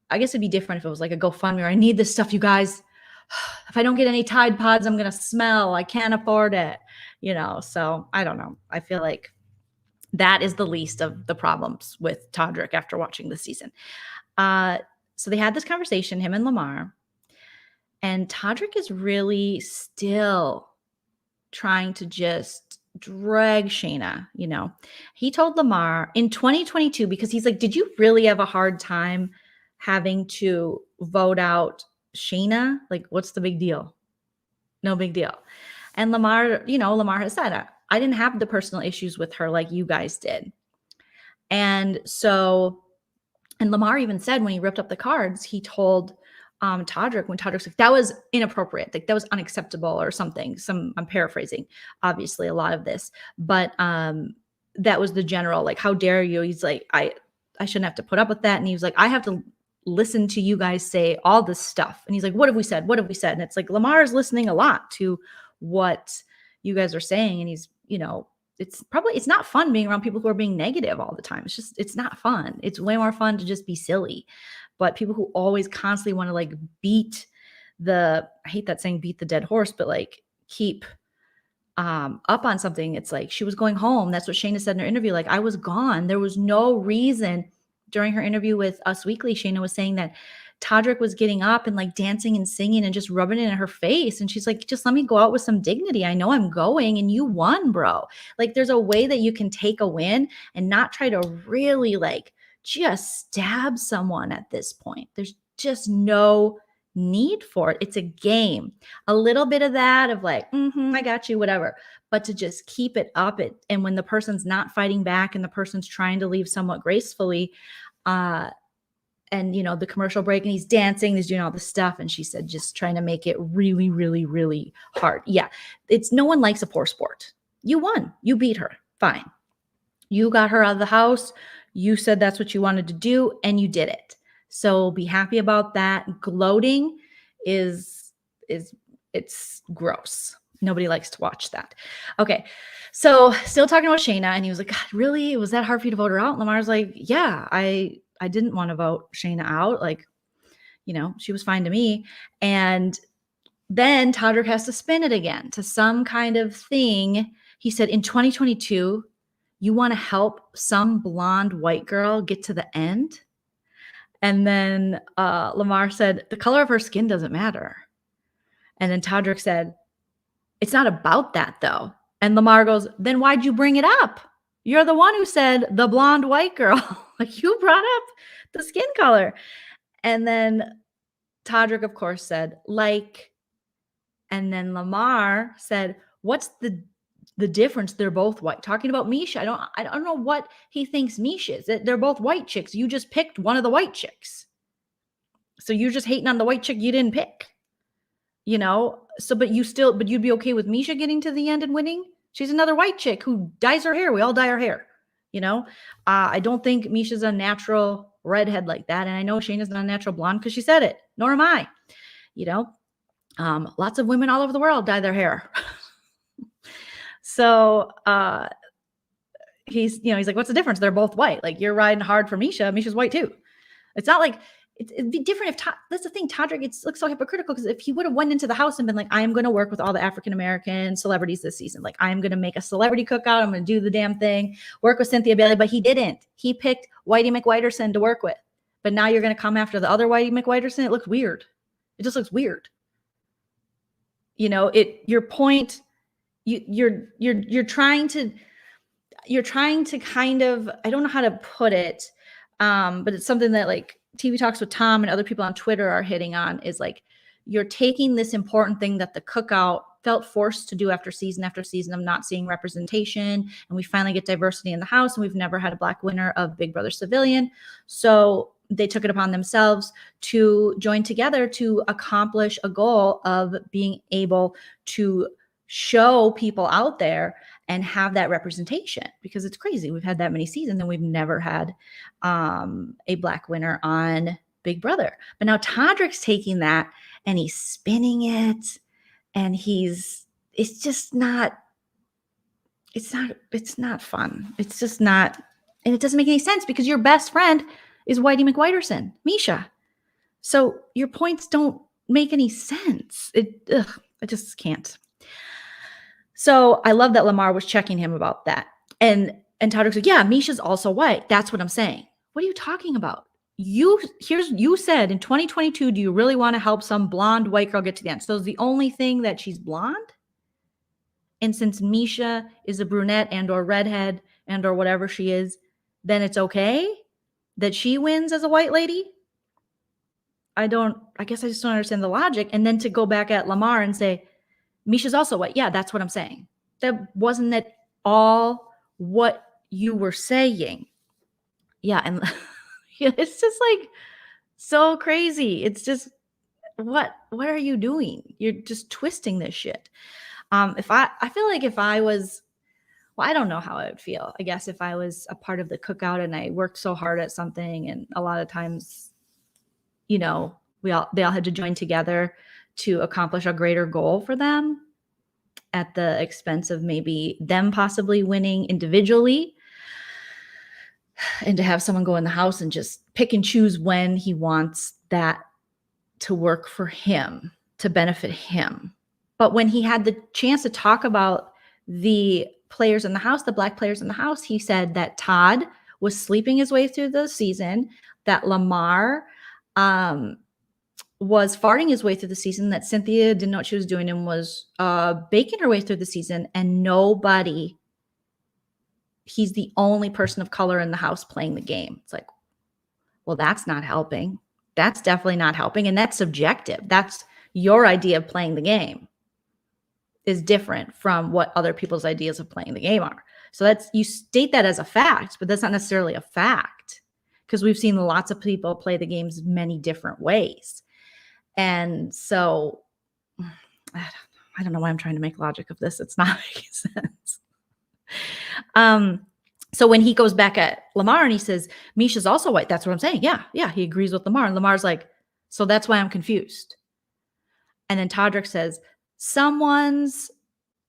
I guess it'd be different if it was like a GoFundMe or I need this stuff, you guys. If I don't get any Tide Pods, I'm going to smell. I can't afford it, So I don't know. I feel like that is the least of the problems with Todrick after watching this season. So they had this conversation, him and Lamar, and Todrick is really still trying to just drag Shanna, He told Lamar in 2022, because he's like, did you really have a hard time having to vote out Shanna? Like, what's the big deal? No big deal. And Lamar, Lamar has said, I didn't have the personal issues with her like you guys did. And Lamar even said when he ripped up the cards, he told Todrick, when Todrick's like, that was inappropriate, like that was unacceptable or something. I'm paraphrasing, obviously, a lot of this, but that was the general, like, how dare you? He's like, I shouldn't have to put up with that. And he was like, I have to listen to you guys say all this stuff. And he's like, what have we said? What have we said? And it's like, Lamar is listening a lot to what you guys are saying. And he's, it's not fun being around people who are being negative all the time. It's not fun. It's way more fun to just be silly. But people who always constantly want to like I hate that saying beat the dead horse, but like keep up on something. It's like she was going home. That's what Shayna said in her interview. Like, I was gone. There was no reason. During her interview with Us Weekly, Shayna was saying that Todrick was getting up and like dancing and singing and just rubbing it in her face. And she's like, just let me go out with some dignity. I know I'm going, and you won, bro. Like, there's a way that you can take a win and not try to really like just stab someone at this point. There's just no need for it. It's a game. A little bit of that of like, I got you, whatever. But to just keep it up, and when the person's not fighting back and the person's trying to leave somewhat gracefully, and the commercial break, and he's dancing, he's doing all this stuff, and she said just trying to make it really, really, really hard. Yeah, it's, no one likes a poor sport. You won. You beat her. Fine. You got her out of the house. You said that's what you wanted to do, and you did it. So be happy about that. Gloating it's gross. Nobody likes to watch that. Okay. So still talking about Shayna, and he was like, God, really? Was that hard for you to vote her out? And Lamar's like, yeah, I didn't want to vote Shayna out. Like, she was fine to me. And then Todrick has to spin it again to some kind of thing. He said, in 2022, you want to help some blonde white girl get to the end? And then Lamar said, the color of her skin doesn't matter. And then Todrick said, it's not about that, though. And Lamar goes, then why'd you bring it up? You're the one who said the blonde white girl. Like, you brought up the skin color. And then Todrick, of course, said, like, and then Lamar said, what's the the difference. They're both white. Talking about Misha, I don't know what he thinks Misha is. They're both white chicks. You just picked one of the white chicks. So you're just hating on the white chick you didn't pick. You know, so, but you'd be okay with Misha getting to the end and winning? She's another white chick who dyes her hair. We all dye our hair, you know? I don't think Misha's a natural redhead like that. And I know Shayna's not a natural blonde because she said it, nor am I, you know? Lots of women all over the world dye their hair. So, he's like, what's the difference? They're both white. Like, you're riding hard for Misha. Misha's white too. It's not like, it'd be different if that's the thing. Todrick, looks so hypocritical because if he would have went into the house and been like, I am going to work with all the African-American celebrities this season. Like, I am going to make a celebrity cookout. I'm going to do the damn thing, work with Cynthia Bailey, but he didn't. He picked Whitey McWhiterson to work with. But now you're going to come after the other Whitey McWhiterson. It looks weird. It just looks weird. You know, your point, you're trying to kind of, I don't know how to put it. But it's something that like TV Talks with Tom and other people on Twitter are hitting on, is like, you're taking this important thing that the cookout felt forced to do after season of not seeing representation. And we finally get diversity in the house, and we've never had a Black winner of Big Brother Civilian. So they took it upon themselves to join together to accomplish a goal of being able to show people out there and have that representation, because it's crazy. We've had that many seasons and we've never had a Black winner on Big Brother. But now Todrick's taking that and he's spinning it, and it's just not, it's not fun. It's just not, and it doesn't make any sense because your best friend is Whitey McWhiterson, Misha. So your points don't make any sense. I just can't. So I love that Lamar was checking him about that. And Todrick's like, yeah, Misha's also white. That's what I'm saying. What are you talking about? You said in 2022, do you really want to help some blonde white girl get to the end? So is the only thing that she's blonde? And since Misha is a brunette and or redhead and or whatever she is, then it's okay that she wins as a white lady? I guess I just don't understand the logic. And then to go back at Lamar and say, Misha's also white. Yeah, that's what I'm saying. That wasn't at all what you were saying. Yeah, and yeah, it's just like so crazy. It's just, what are you doing? You're just twisting this shit. I feel like if I was, well, I don't know how I would feel. I guess if I was a part of the cookout and I worked so hard at something, and a lot of times, you know, they all had to join together to accomplish a greater goal for them at the expense of maybe them possibly winning individually, and to have someone go in the house and just pick and choose when he wants that to work for him, to benefit him. But when he had the chance to talk about the players in the house, the Black players in the house, he said that Todd was sleeping his way through the season, that Lamar was farting his way through the season, that Cynthia didn't know what she was doing and was baking her way through the season, and he's the only person of color in the house playing the game. It's like, well, that's not helping. That's definitely not helping. And that's subjective. That's your idea of playing the game is different from what other people's ideas of playing the game are. So you state that as a fact, but that's not necessarily a fact, because we've seen lots of people play the games many different ways. And so I don't know why I'm trying to make logic of this. It's not making sense. So when he goes back at Lamar and he says, Misha's also white, that's what I'm saying. Yeah, he agrees with Lamar. And Lamar's like, so that's why I'm confused. And then Todrick says, someone's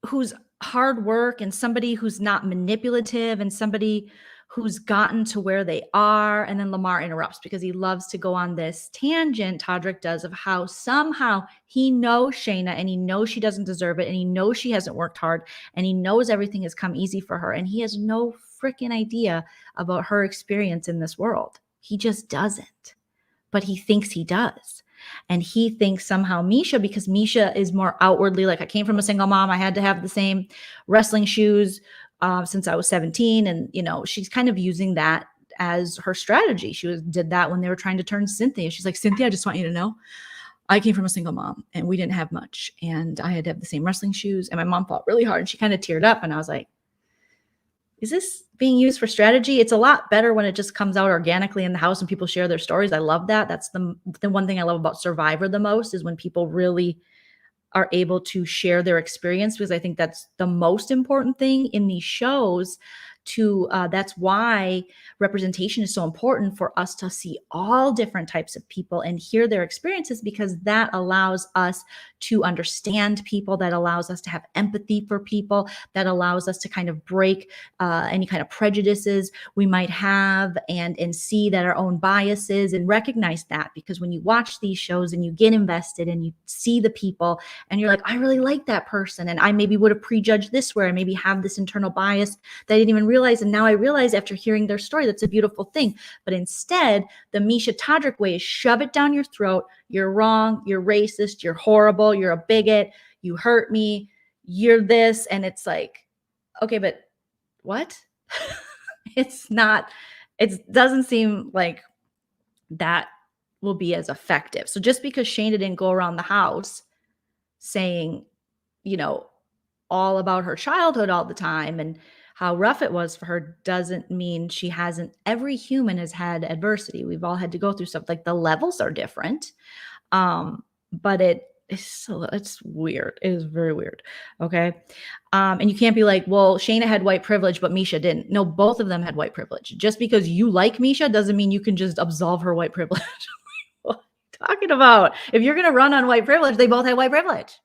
who's hard work and somebody who's not manipulative and somebody who's gotten to where they are. And then Lamar interrupts because he loves to go on this tangent, Todrick does, of how somehow he knows Shayna and he knows she doesn't deserve it and he knows she hasn't worked hard and he knows everything has come easy for her and he has no freaking idea about her experience in this world. He just doesn't, but he thinks he does. And he thinks somehow Misha, because Misha is more outwardly like, I came from a single mom, I had to have the same wrestling shoes since I was 17. And, you know, she's kind of using that as her strategy. She did that when they were trying to turn Cynthia. She's like, Cynthia, I just want you to know, I came from a single mom and we didn't have much. And I had to have the same wrestling shoes. And my mom fought really hard and she kind of teared up. And I was like, is this being used for strategy? It's a lot better when it just comes out organically in the house and people share their stories. I love that. That's the one thing I love about Survivor the most, is when people really are able to share their experience, because I think that's the most important thing in these shows. That's why representation is so important, for us to see all different types of people and hear their experiences, because that allows us to understand people, that allows us to have empathy for people, that allows us to kind of break any kind of prejudices we might have, and see that our own biases, and recognize that. Because when you watch these shows and you get invested and you see the people and you're like, I really like that person, and I maybe would have prejudged this, where I maybe have this internal bias that I didn't even realize, and now I realize after hearing their story, that's a beautiful thing. But instead, the Misha Todrick way is shove it down your throat. You're wrong, you're racist, you're horrible, you're a bigot, you hurt me, you're this. And it's like, okay, but what? It's not, it doesn't seem like that will be as effective. So just because Shayna didn't go around the house saying, all about her childhood all the time and how rough it was for her, doesn't mean she hasn't. Every human has had adversity. We've all had to go through stuff. Like, the levels are different. But it's weird. It is very weird. Okay. And you can't be like, well, Shayna had white privilege, but Misha didn't. No, both of them had white privilege. Just because you like Misha doesn't mean you can just absolve her white privilege. What are you talking about? If you're going to run on white privilege, they both had white privilege.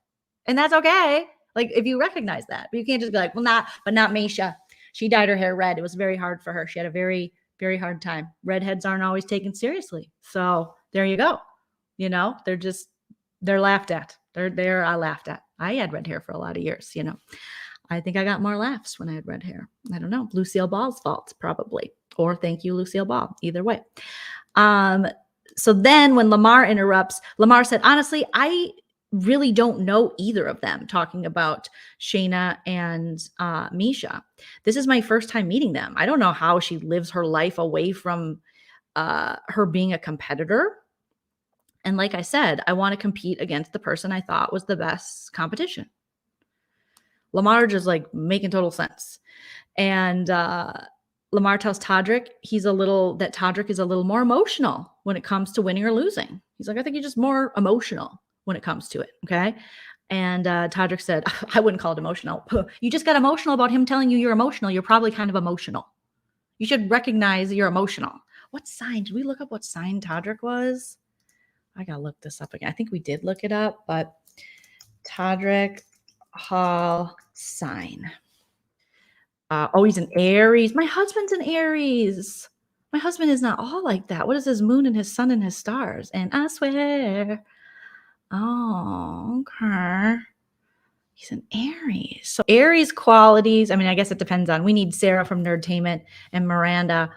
And that's okay. Like, if you recognize that, but you can't just be like, well, not Misha. She dyed her hair red. It was very hard for her. She had a very, very hard time. Redheads aren't always taken seriously. So there you go. They're laughed at. I laughed at. I had red hair for a lot of years. I think I got more laughs when I had red hair. I don't know. Lucille Ball's fault, probably. Or thank you, Lucille Ball. Either way. So then when Lamar interrupts, Lamar said, honestly, I really don't know either of them, talking about Shayna and Misha. This is my first time meeting them. I don't know how she lives her life away from her being a competitor. And like I said, I want to compete against the person I thought was the best competition. Lamar just like making total sense. And Lamar tells Todrick that Todrick is a little more emotional when it comes to winning or losing. He's like, I think you're just more emotional when it comes to it. Okay. And Todrick said, I wouldn't call it emotional. You just got emotional about him telling you you're emotional. You're probably kind of emotional. You should recognize you're emotional. What sign? Did we look up what sign Todrick was? I got to look this up again. I think we did look it up, but Todrick Hall sign. He's an Aries. My husband's an Aries. My husband is not all like that. What is his moon and his sun and his stars? And I swear. Oh, okay. He's an Aries. So Aries qualities, I guess it depends on, we need Sarah from Nerdtainment and Miranda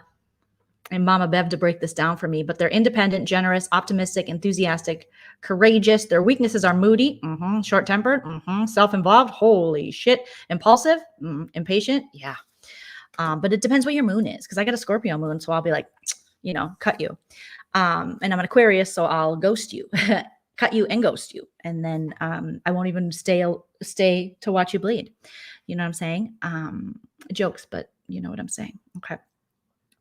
and Mama Bev to break this down for me, but they're independent, generous, optimistic, enthusiastic, courageous. Their weaknesses are moody, short-tempered, self-involved, holy shit, impulsive, impatient, yeah. But it depends what your moon is, because I got a Scorpio moon, so I'll be like, cut you. And I'm an Aquarius, so I'll ghost you. Cut you and ghost you. And then I won't even stay to watch you bleed. You know what I'm saying? Jokes, but you know what I'm saying. Okay.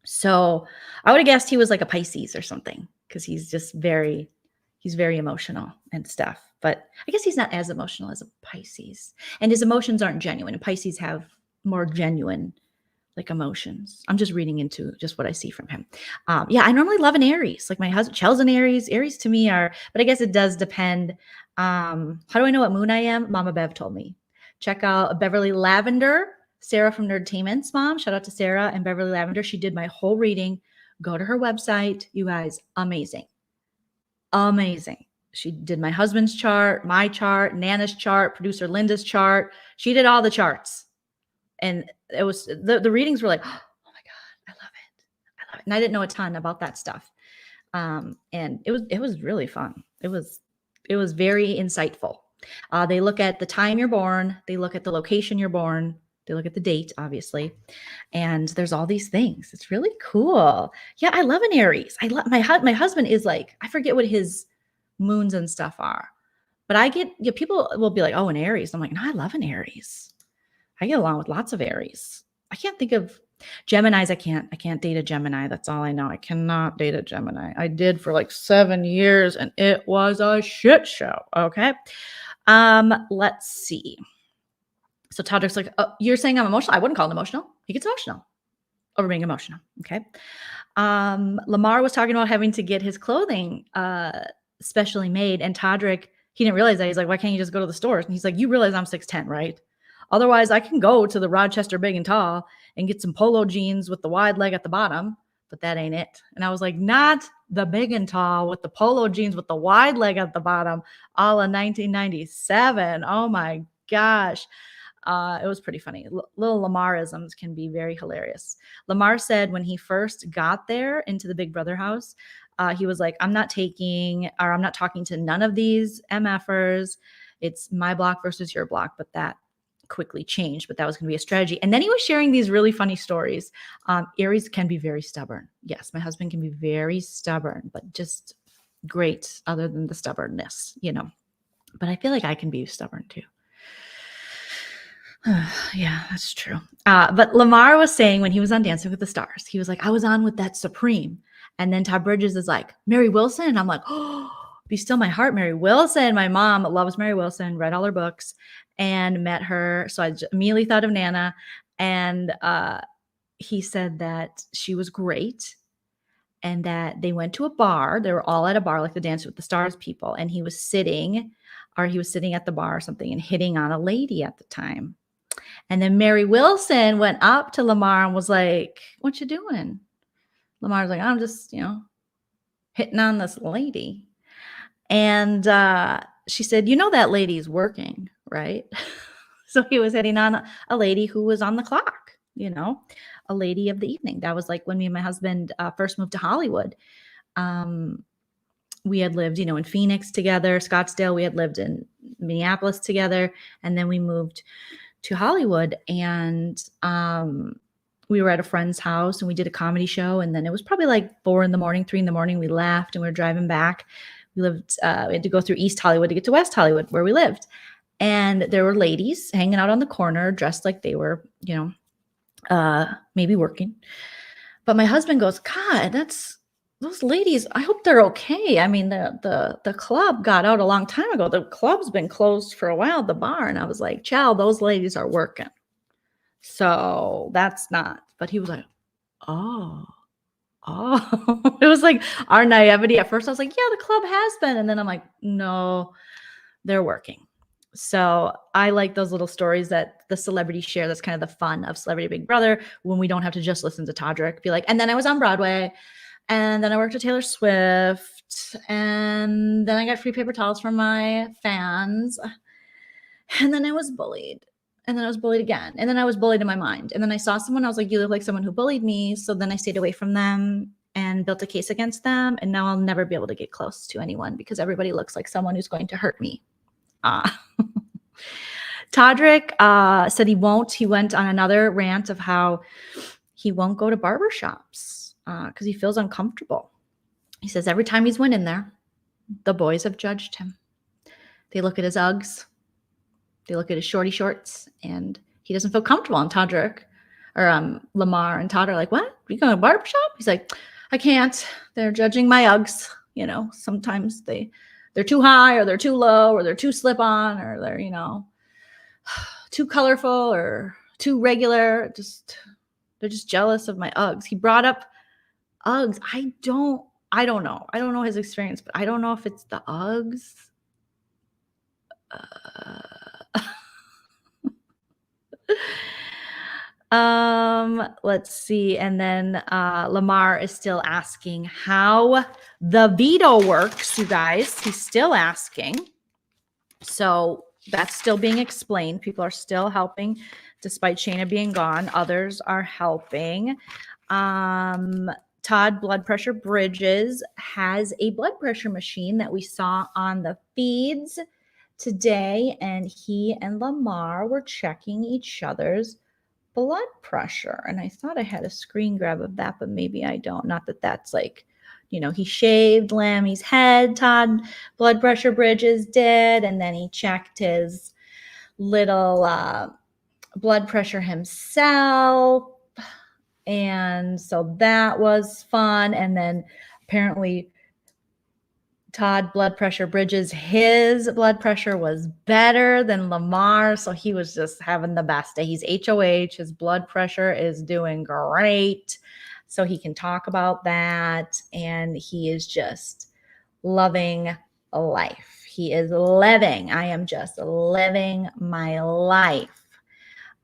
So I would have guessed he was like a Pisces or something, because he's very emotional and stuff. But I guess he's not as emotional as a Pisces. And his emotions aren't genuine. And Pisces have more genuine like emotions. I'm just reading into just what I see from him. I normally love an Aries. Like my husband, Chel's an Aries. Aries to me are, but I guess it does depend. How do I know what moon I am? Mama Bev told me. Check out Beverly Lavender, Sarah from Nerdtainment's mom. Shout out to Sarah and Beverly Lavender. She did my whole reading. Go to her website. You guys, amazing. Amazing. She did my husband's chart, my chart, Nana's chart, producer Linda's chart. She did all the charts. And it was the readings were like, oh my God, I love it. And I didn't know a ton about that stuff. And it was really fun. It was very insightful. They look at the time you're born. They look at the location you're born. They look at the date, obviously. And there's all these things. It's really cool. Yeah, I love an Aries. I love my husband is like, I forget what his moons and stuff are. But I get, people will be like, oh, an Aries. I'm like, no, I love an Aries. I get along with lots of Aries. I can't think of Geminis. I can't date a Gemini. That's all I know. I cannot date a Gemini. I did for like 7 years and it was a shit show. Okay. Let's see. So Todrick's like, oh, you're saying I'm emotional? I wouldn't call him emotional. He gets emotional over being emotional. Okay. Lamar was talking about having to get his clothing specially made, and Todrick, he didn't realize that. He's like, why can't you just go to the stores? And he's like, you realize I'm 6'10", right? Otherwise, I can go to the Rochester Big and Tall and get some polo jeans with the wide leg at the bottom, but that ain't it. And I was like, not the Big and Tall with the polo jeans with the wide leg at the bottom, all in 1997. Oh my gosh. It was pretty funny. Little Lamarisms can be very hilarious. Lamar said when he first got there into the Big Brother house, he was like, I'm not talking to none of these MFers. It's my block versus your block. But that quickly changed, but that was going to be a strategy. And then he was sharing these really funny stories. Aries can be very stubborn. Yes, my husband can be very stubborn, but just great other than the stubbornness, But I feel like I can be stubborn too. Yeah, that's true. But Lamar was saying when he was on Dancing with the Stars, he was like, I was on with that Supreme. And then Todd Bridges is like, Mary Wilson? And I'm like, oh, Be Still My Heart, Mary Wilson. My mom loves Mary Wilson, read all her books and met her. So I immediately thought of Nana. And he said that she was great and that they went to a bar. They were all at a bar, like the Dance with the Stars people. And he was sitting at the bar or something and hitting on a lady at the time. And then Mary Wilson went up to Lamar and was like, what you doing? Lamar's like, I'm just, hitting on this lady. And she said, that lady's working, right? So he was hitting on a lady who was on the clock, a lady of the evening. That was like when me and my husband first moved to Hollywood. We had lived, in Phoenix together, Scottsdale. We had lived in Minneapolis together. And then we moved to Hollywood, and we were at a friend's house and we did a comedy show. And then it was probably like 4 in the morning, 3 in the morning. We left and we were driving back. We had to go through East Hollywood to get to West Hollywood where we lived. And there were ladies hanging out on the corner dressed like they were, maybe working. But my husband goes, God, those ladies, I hope they're okay. I mean, the club got out a long time ago. The club's been closed for a while, the bar. And I was like, child, those ladies are working. So that's not. But he was like, oh. It was like our naivety. At first I was like, yeah, the club has been. And then I'm like, no, they're working. So I like those little stories that the celebrities share. That's kind of the fun of Celebrity Big Brother, when we don't have to just listen to Todrick. Be like, and then I was on Broadway. And then I worked with Taylor Swift. And then I got free paper towels from my fans. And then I was bullied. And then I was bullied again. And then I was bullied in my mind. And then I saw someone, I was like, you look like someone who bullied me. So then I stayed away from them and built a case against them. And now I'll never be able to get close to anyone because everybody looks like someone who's going to hurt me. Todrick said he won't. He went on another rant of how he won't go to barbershops because he feels uncomfortable. He says every time he's went in there, the boys have judged him. They look at his Uggs. They look at his shorty shorts, and he doesn't feel comfortable. And Todrick, or Lamar and Todd are like, what? You going to a barbershop? He's like, I can't. They're judging my Uggs. Sometimes they're too high, or they're too low, or they're too slip-on, or they're, too colorful or too regular. They're just jealous of my Uggs. He brought up Uggs. I don't know. I don't know his experience, but I don't know if it's the Uggs. Let's see. And then Lamar is still asking how the veto works, you guys. He's still asking. So that's still being explained. People are still helping despite Shayna being gone. Others are helping. Todd Blood Pressure Bridges has a blood pressure machine that we saw on the feeds today, and he and Lamar were checking each other's blood pressure. And I thought I had a screen grab of that, but maybe I don't. Not that that's like, he shaved Lammy's head, Todd Blood Pressure Bridges did, and then he checked his little blood pressure himself. And so that was fun. And then apparently Todd Blood Pressure Bridges, his blood pressure was better than Lamar. So he was just having the best day. He's HOH. His blood pressure is doing great. So he can talk about that. And he is just loving life. He is living. I am just living my life.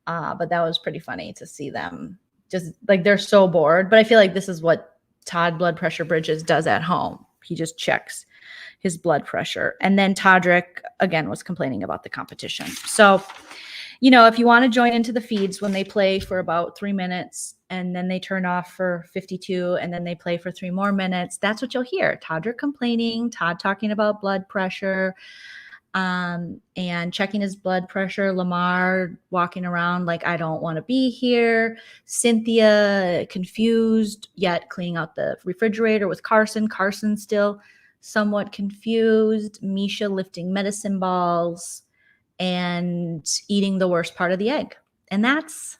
But that was pretty funny to see them just like they're so bored. But I feel like this is what Todd Blood Pressure Bridges does at home. He just checks his blood pressure. And then Todrick, again, was complaining about the competition. So, if you want to join into the feeds when they play for about 3 minutes and then they turn off for 52 and then they play for 3 more minutes, that's what you'll hear. Todrick complaining, Todd talking about blood pressure, and checking his blood pressure, Lamar walking around like, I don't want to be here, Cynthia confused yet cleaning out the refrigerator with Carson still somewhat confused, Misha lifting medicine balls and eating the worst part of the egg. And that's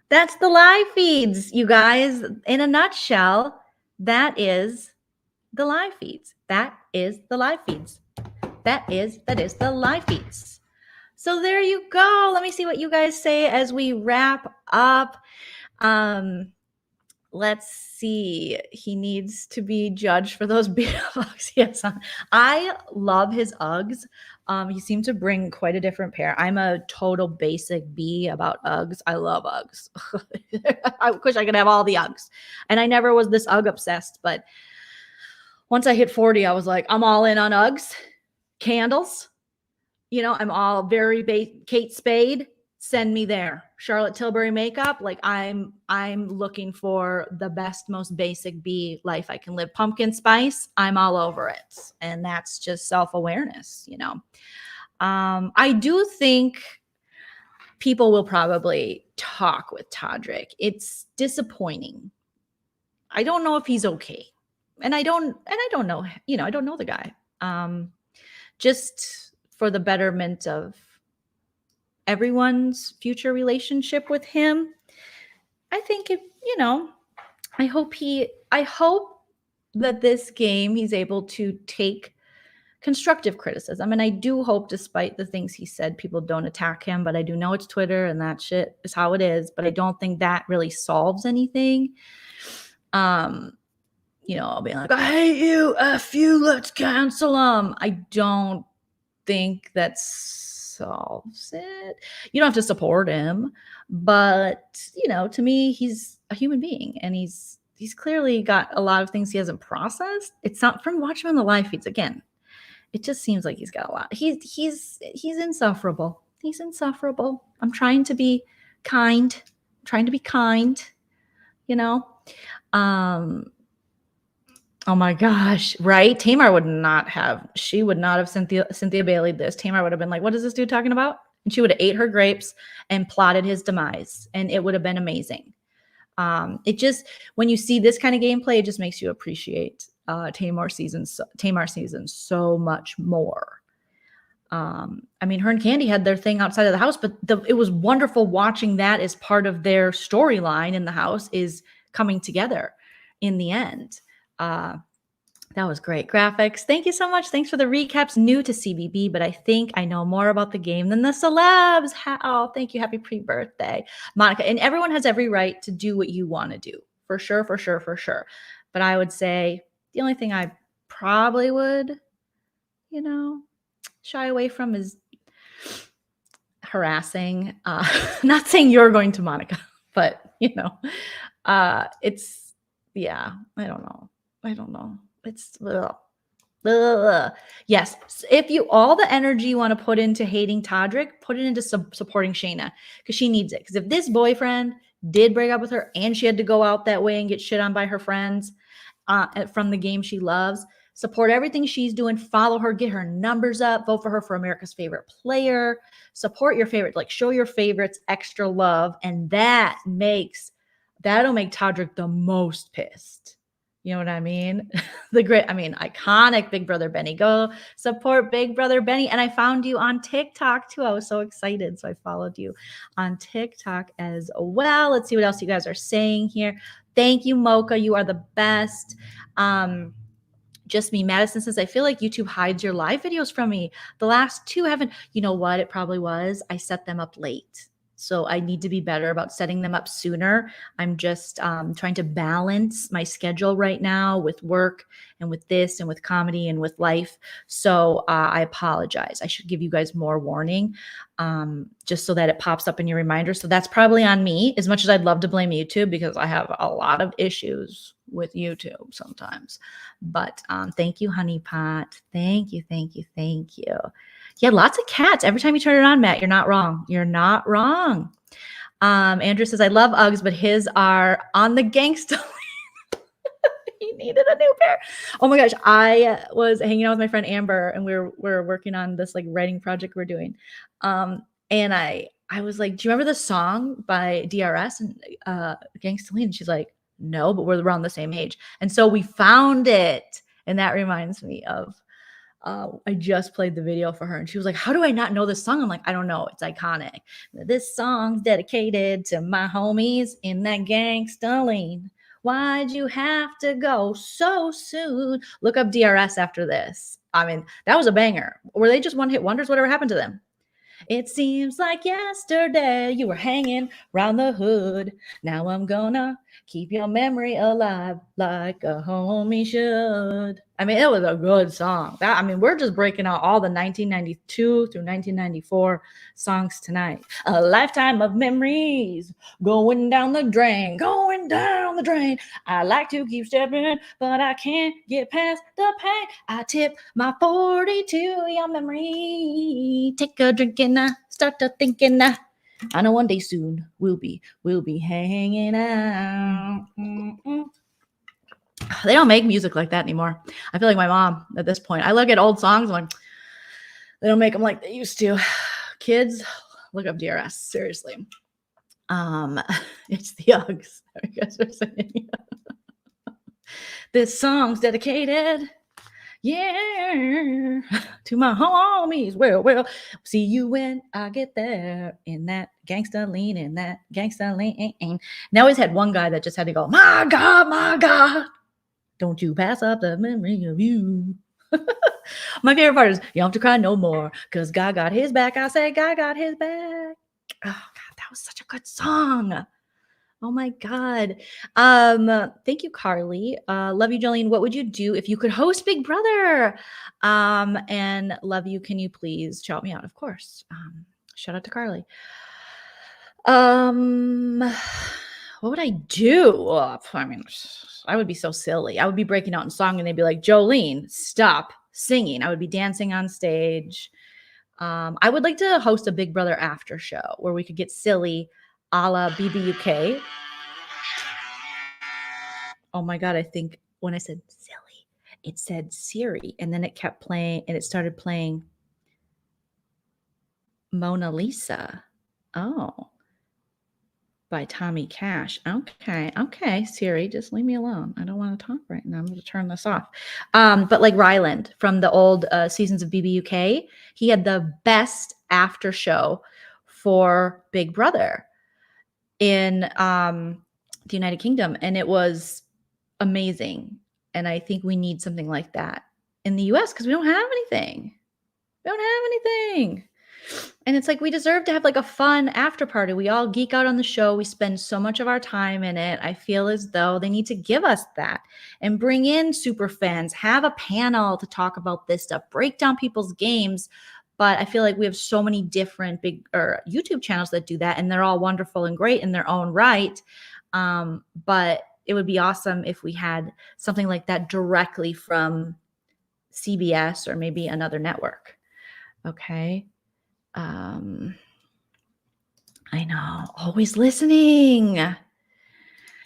the live feeds, you guys. In a nutshell, that is the live feeds. That is the live feeds. That is the live feeds. So there you go. Let me see what you guys say as we wrap up. Let's see. He needs to be judged for those Uggs. Yes, I love his Uggs. He seemed to bring quite a different pair. I'm a total basic B about Uggs. I love Uggs. I wish I could have all the Uggs. And I never was this Ugg obsessed, but once I hit 40, I was like, I'm all in on Uggs. Candles. I'm all very Kate Spade. Send me there. Charlotte Tilbury makeup. Like I'm looking for the best, most basic B life I can live. Pumpkin spice. I'm all over it. And that's just self-awareness, I do think people will probably talk with Todrick. It's disappointing. I don't know if he's okay. And I don't know, I don't know the guy. Just for the betterment of everyone's future relationship with him, I think I hope that this game he's able to take constructive criticism. And I do hope, despite the things he said, people don't attack him, but I do know it's Twitter and that shit is how it is. But I don't think that really solves anything. I'll be like, I hate you, F you, let's cancel them. I don't think that solves it. You don't have to support him, but to me, he's a human being and he's clearly got a lot of things he hasn't processed. It's not from watching him on the live feeds again. It just seems like he's got a lot. He's insufferable. He's insufferable. I'm trying to be kind. Oh my gosh, right? Tamar would not have Cynthia Bailey'd this. Tamar would have been like, what is this dude talking about? And she would have ate her grapes and plotted his demise. And it would have been amazing. It just, when you see this kind of gameplay, it just makes you appreciate Tamar season so much more. Her and Candy had their thing outside of the house, but it was wonderful watching that as part of their storyline in the house is coming together in the end. That was great. Graphics. Thank you so much. Thanks for the recaps. New to CBB, but I think I know more about the game than the celebs. Oh, thank you. Happy pre-birthday, Monica. And everyone has every right to do what you want to do. For sure. But I would say the only thing I probably would, shy away from is harassing. Not saying you're going to Monica, but, it's, yeah, I don't know. It's yes. If you all the energy you want to put into hating Todrick, put it into supporting Shayna because she needs it. Because if this boyfriend did break up with her and she had to go out that way and get shit on by her friends from the game she loves, support everything she's doing. Follow her, get her numbers up, vote for her for America's favorite player. Support your favorite, show your favorites extra love, and that'll make Todrick the most pissed. You know what I mean? Iconic Big Brother Benny. Go support Big Brother Benny. And I found you on TikTok too. I was so excited. So I followed you on TikTok as well. Let's see what else you guys are saying here. Thank you, Mocha. You are the best. Just me, Madison says, I feel like YouTube hides your live videos from me. The last two haven't. You know what? It probably was. I set them up late. So I need to be better about setting them up sooner. I'm just trying to balance my schedule right now with work and with this and with comedy and with life. So I apologize. I should give you guys more warning just so that it pops up in your reminder. So that's probably on me, as much as I'd love to blame YouTube because I have a lot of issues with YouTube sometimes. But thank you, Honey Pot. Thank you, thank you, thank you. Yeah, lots of cats. Every time you turn it on, Matt, you're not wrong. You're not wrong. Andrew says, I love Uggs, but his are on the gangsta. He needed a new pair. Oh my gosh. I was hanging out with my friend Amber and we were working on this like writing project we're doing. And I was like, do you remember the song by DRS and Gangsta Leen? And she's like, no, but we're around the same age. And so we found it. And that reminds me of I just played the video for her and she was like, how do I not know this song? I'm like, I don't know. It's iconic. This song's dedicated to my homies in that gangsta lean. Why'd you have to go so soon? Look up DRS after this. I mean, that was a banger. Were they just one-hit wonders? Whatever happened to them? It seems like yesterday you were hanging round the hood. Now I'm gonna keep your memory alive like a homie should. I mean, it was a good song. We're just breaking out all the 1992 through 1994 songs tonight. A lifetime of memories going down the drain, going down the drain. I like to keep stepping, but I can't get past the pain. I tip my 40 to your memory. Take a drink and I start to thinking I know one day soon we'll be hanging out. They don't make music like that anymore. I feel like my mom at this point. I look at old songs, I'm like, they don't make them like they used to. Kids, look up DRS. Seriously. It's the Uggs. You guys are saying. This song's dedicated, yeah, to my homies. Well, see you when I get there in that gangsta lean, in that gangsta lean. And I always had one guy that just had to go, my God. Don't you pass up the memory of you. My favorite part is, you don't have to cry no more, because God got his back. I say, God got his back. Oh, God, that was such a good song. Oh, my God. Thank you, Carly. Love you, Joleen. What would you do if you could host Big Brother? And love you. Can you please shout me out? Of course. Shout out to Carly. What would I do? I would be so silly. I would be breaking out in song and they'd be like, Joleen, stop singing. I would be dancing on stage. I would like to host a Big Brother after show where we could get silly a la BBUK. Oh my God. I think when I said silly, it said Siri and then it kept playing and it started playing Mona Lisa. Oh. By Tommy Cash. Okay, Siri, just leave me alone. I don't want to talk right now. I'm going to turn this off. But like Ryland from the old seasons of BBUK, he had the best after show for Big Brother in the United Kingdom, and it was amazing. And I think we need something like that in the US because we don't have anything. And it's like we deserve to have like a fun after party. We all geek out on the show. We spend so much of our time in it. I feel as though they need to give us that and bring in super fans, have a panel to talk about this stuff, break down people's games. But I feel like we have so many different big YouTube channels that do that, and they're all wonderful and great in their own right. But it would be awesome if we had something like that directly from CBS or maybe another network. Okay. I know, always listening.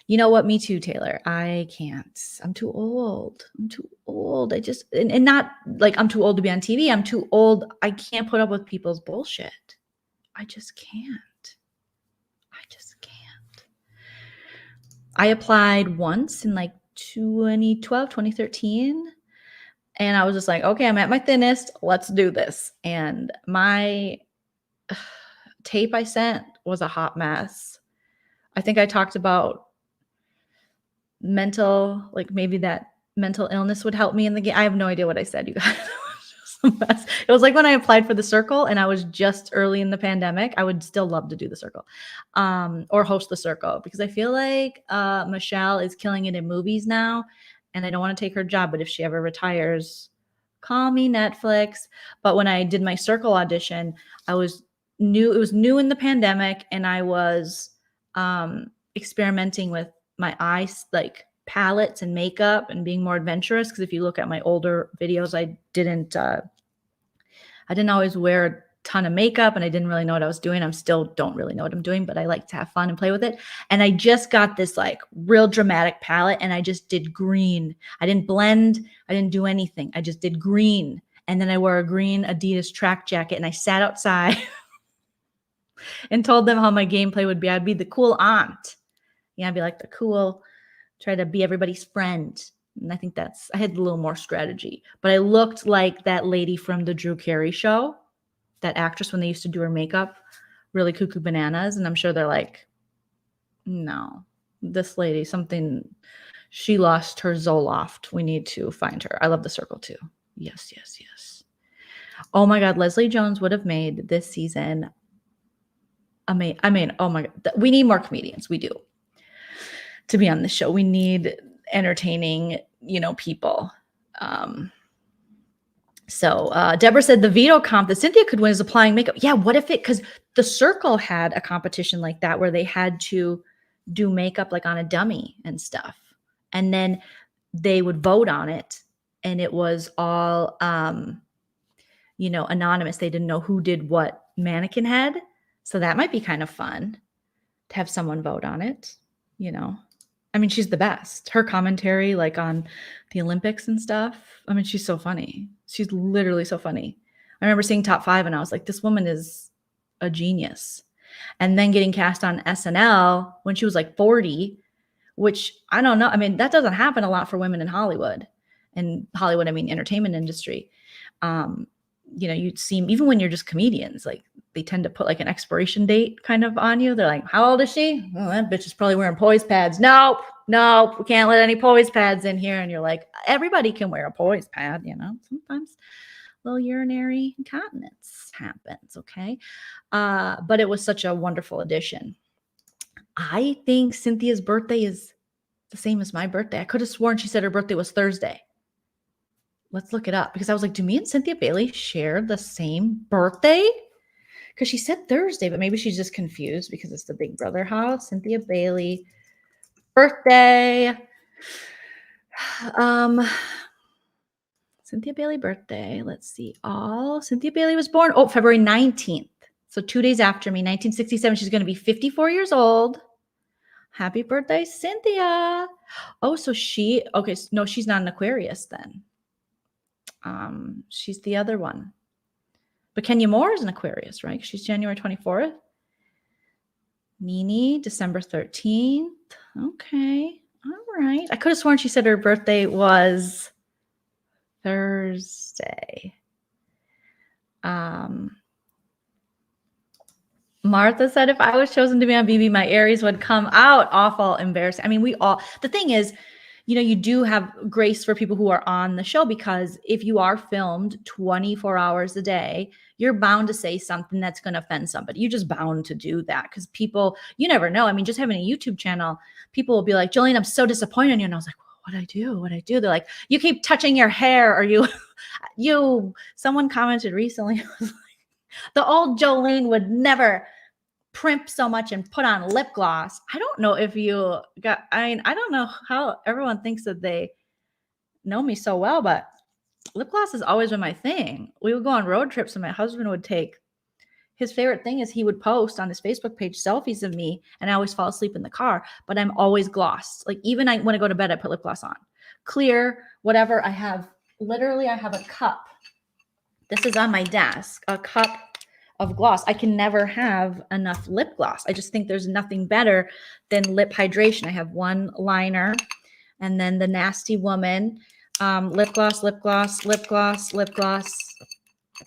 You know what? Me too, Taylor. I can't. I'm too old. I just, and not like I'm too old to be on TV. I'm too old. I can't put up with people's bullshit. I just can't. I applied once in like 2012, 2013. And I was just like, okay, I'm at my thinnest. Let's do this. And my tape I sent was a hot mess. I think I talked about mental, like maybe that mental illness would help me in the game. I have no idea what I said, you guys. It was like when I applied for the circle and I was just early in the pandemic. I would still love to do the circle or host the circle because I feel like Michelle is killing it in movies now and I don't want to take her job. But if she ever retires, call me, Netflix. But when I did my circle audition, it was new in the pandemic and I was experimenting with my eyes, like palettes and makeup and being more adventurous. Because if you look at my older videos, I didn't always wear a ton of makeup and I didn't really know what I was doing. I still don't really know what I'm doing, but I like to have fun and play with it. And I just got this like real dramatic palette and I just did green. I didn't blend. I didn't do anything. I just did green. And then I wore a green Adidas track jacket and I sat outside and told them how my gameplay would be. I'd be the cool aunt. Yeah, I'd be like the cool, try to be everybody's friend. And I think I had a little more strategy. But I looked like that lady from the Drew Carey show, that actress when they used to do her makeup, really cuckoo bananas. And I'm sure they're like, no, this lady, she lost her Zoloft. We need to find her. I love the circle too. Yes, yes, yes. Oh my God, Leslie Jones would have made this season. I mean, oh my God, we need more comedians. We do. To be on the show, we need entertaining, people. So Deborah said the veto comp that Cynthia could win is applying makeup. Yeah, what if because the circle had a competition like that where they had to do makeup like on a dummy and stuff. And then they would vote on it. And it was all, anonymous. They didn't know who did what mannequin head. So that might be kind of fun to have someone vote on it, I mean, she's the best. Her commentary, like on the Olympics and stuff. I mean, she's so funny. She's literally so funny. I remember seeing Top 5 and I was like, this woman is a genius. And then getting cast on SNL when she was like 40, which I don't know. I mean, that doesn't happen a lot for women in Hollywood. And Hollywood, I mean, entertainment industry. You'd see, even when you're just comedians, like they tend to put like an expiration date kind of on you. They're like, how old is she? Oh, that bitch is probably wearing poise pads. Nope, we can't let any poise pads in here. And you're like, everybody can wear a poise pad, sometimes a little urinary incontinence happens. Okay. But it was such a wonderful addition. I think Cynthia's birthday is the same as my birthday. I could have sworn she said her birthday was Thursday. Let's look it up because I was like, do me and Cynthia Bailey share the same birthday? Because she said Thursday, but maybe she's just confused because it's the Big Brother house. Cynthia Bailey birthday. Cynthia Bailey birthday. Let's see. Cynthia Bailey was born February 19th. So 2 days after me, 1967. She's going to be 54 years old. Happy birthday, Cynthia. Oh, so she's not an Aquarius then. She's the other one. But Kenya Moore is an Aquarius, right? She's January 24th. Nene, December 13th. Okay. All right. I could have sworn she said her birthday was Thursday. Martha said, if I was chosen to be on BB, my Aries would come out. Awful, embarrassing. I mean, the thing is, you do have grace for people who are on the show because if you are filmed 24 hours a day, you're bound to say something that's going to offend somebody. You're just bound to do that because people, you never know. I mean, just having a YouTube channel, people will be like, Joleen, I'm so disappointed in you. And I was like, what'd I do? They're like, you keep touching your hair or someone commented recently, the old Joleen would never primp so much and put on lip gloss. I don't know if I don't know how everyone thinks that they know me so well, but lip gloss has always been my thing. We would go on road trips and my husband would his favorite thing is he would post on his Facebook page selfies of me and I always fall asleep in the car, but I'm always glossed. Like even when I go to bed, I put lip gloss on. Clear, whatever. I have a cup. This is on my desk, a cup of gloss. I can never have enough lip gloss. I just think there's nothing better than lip hydration. I have one liner And then the nasty woman, lip gloss, lip gloss, lip gloss, lip gloss,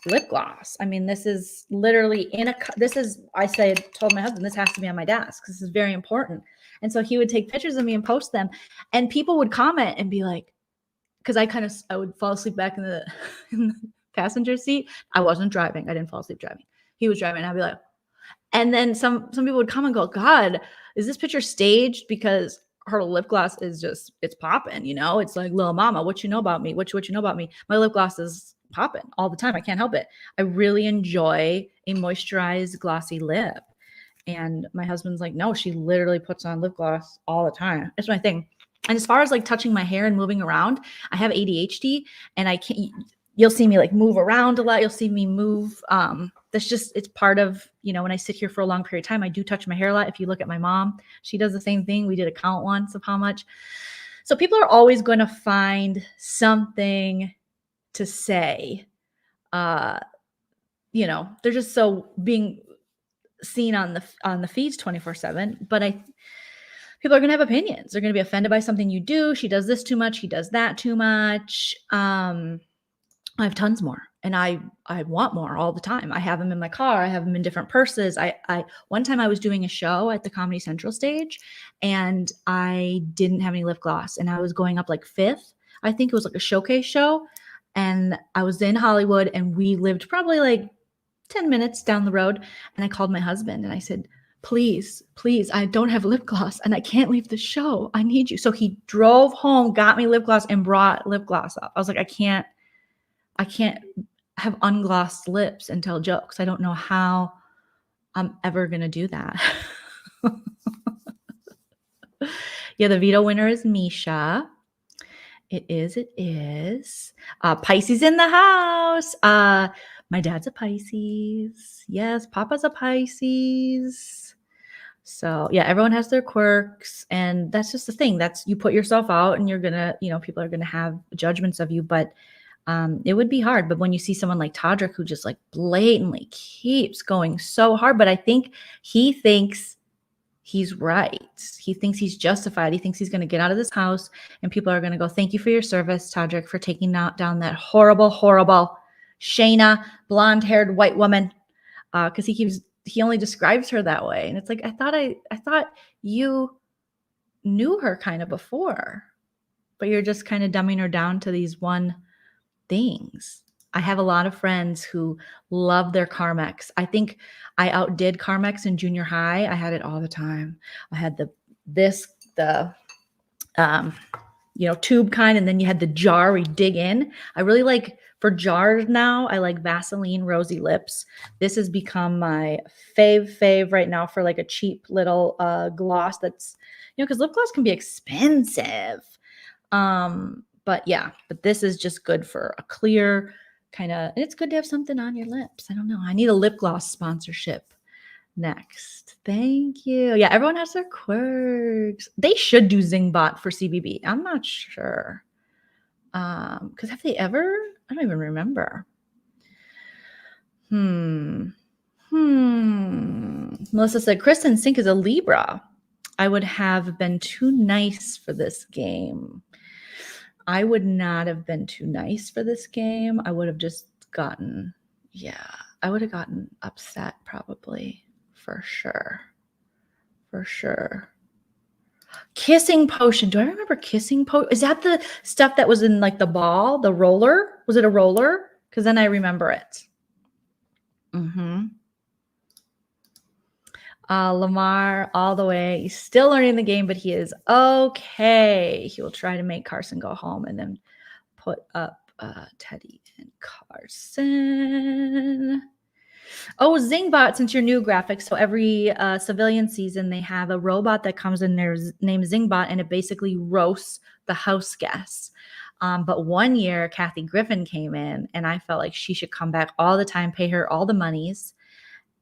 lip gloss. I mean, this is literally told my husband, this has to be on my desk. This is very important. And so he would take pictures of me and post them, and people would comment and be like, because I would fall asleep back in the passenger seat. I wasn't driving. I didn't fall asleep driving. He was driving. And I'd be like, and then some people would come and go, God, is this picture staged? Because her lip gloss is just, it's popping, you know? It's like, little mama, what you know about me? What you know about me? My lip gloss is popping all the time. I can't help it. I really enjoy a moisturized, glossy lip. And my husband's like, no, she literally puts on lip gloss all the time. It's my thing. And as far as like touching my hair and moving around, I have ADHD, and I can't, you'll see me like move around a lot. You'll see me move. That's just, it's part of, you know, when I sit here for a long period of time, I do touch my hair a lot. If you look at my mom, she does the same thing. We did a count once of how much. So people are always going to find something to say. You know, they're just so being seen on the feeds 24/7. But people are going to have opinions. They're going to be offended by something you do. She does this too much. He does that too much. I have tons more, and I want more all the time. I have them in my car. I have them in different purses. One time I was doing a show at the Comedy Central stage, and I didn't have any lip gloss, and I was going up like 5th. I think it was like a showcase show, and I was in Hollywood, and we lived probably like 10 minutes down the road. And I called my husband and I said, please, I don't have lip gloss and I can't leave the show. I need you. So he drove home, got me lip gloss, and brought lip gloss up. I was like, I can't have unglossed lips and tell jokes. I don't know how I'm ever going to do that. Yeah, the Veto winner is Misha. It is. Pisces in the house. My dad's a Pisces. Yes, Papa's a Pisces. So yeah, everyone has their quirks, and that's just the thing. That's, you put yourself out, and you're gonna, you know, people are gonna have judgments of you, but it would be hard. But when you see someone like Todrick, who just like blatantly keeps going so hard, but I think he thinks he's right. He thinks he's justified. He thinks he's going to get out of this house, and people are going to go, thank you for your service, Todrick, for taking down that horrible Shanna, blonde-haired white woman. Because he only describes her that way. And it's like, I thought you knew her kind of before, but you're just kind of dumbing her down to these one things. I have a lot of friends who love their Carmex. I think I outdid Carmex in junior high. I had it all the time. I had the tube kind, and then you had the jar where you dig in. I really like, for jars now, I like Vaseline Rosy Lips. This has become my fave right now for like a cheap little gloss that's, you know, because lip gloss can be expensive. But this is just good for a clear kind of, it's good to have something on your lips. I don't know. I need a lip gloss sponsorship next. Thank you. Yeah, everyone has their quirks. They should do Zingbot for CBB. I'm not sure. Because have they ever? I don't even remember. Melissa said, Kristen Sink is a Libra. I would have been too nice for this game. I would not have been too nice for this game. I would have just gotten, I would have gotten upset probably, for sure. Kissing potion. Do I remember kissing potion? Is that the stuff that was in like the ball, the roller? Was it a roller? Because then I remember it. Lamar, all the way. He's still learning the game, but he is okay. He will try to make Carson go home and then put up Teddy and Carson. Oh, Zingbot, since you're new, graphics. So every civilian season, they have a robot that comes in there named Zingbot, and it basically roasts the house guests. But one year, Kathy Griffin came in, and I felt like she should come back all the time, pay her all the monies.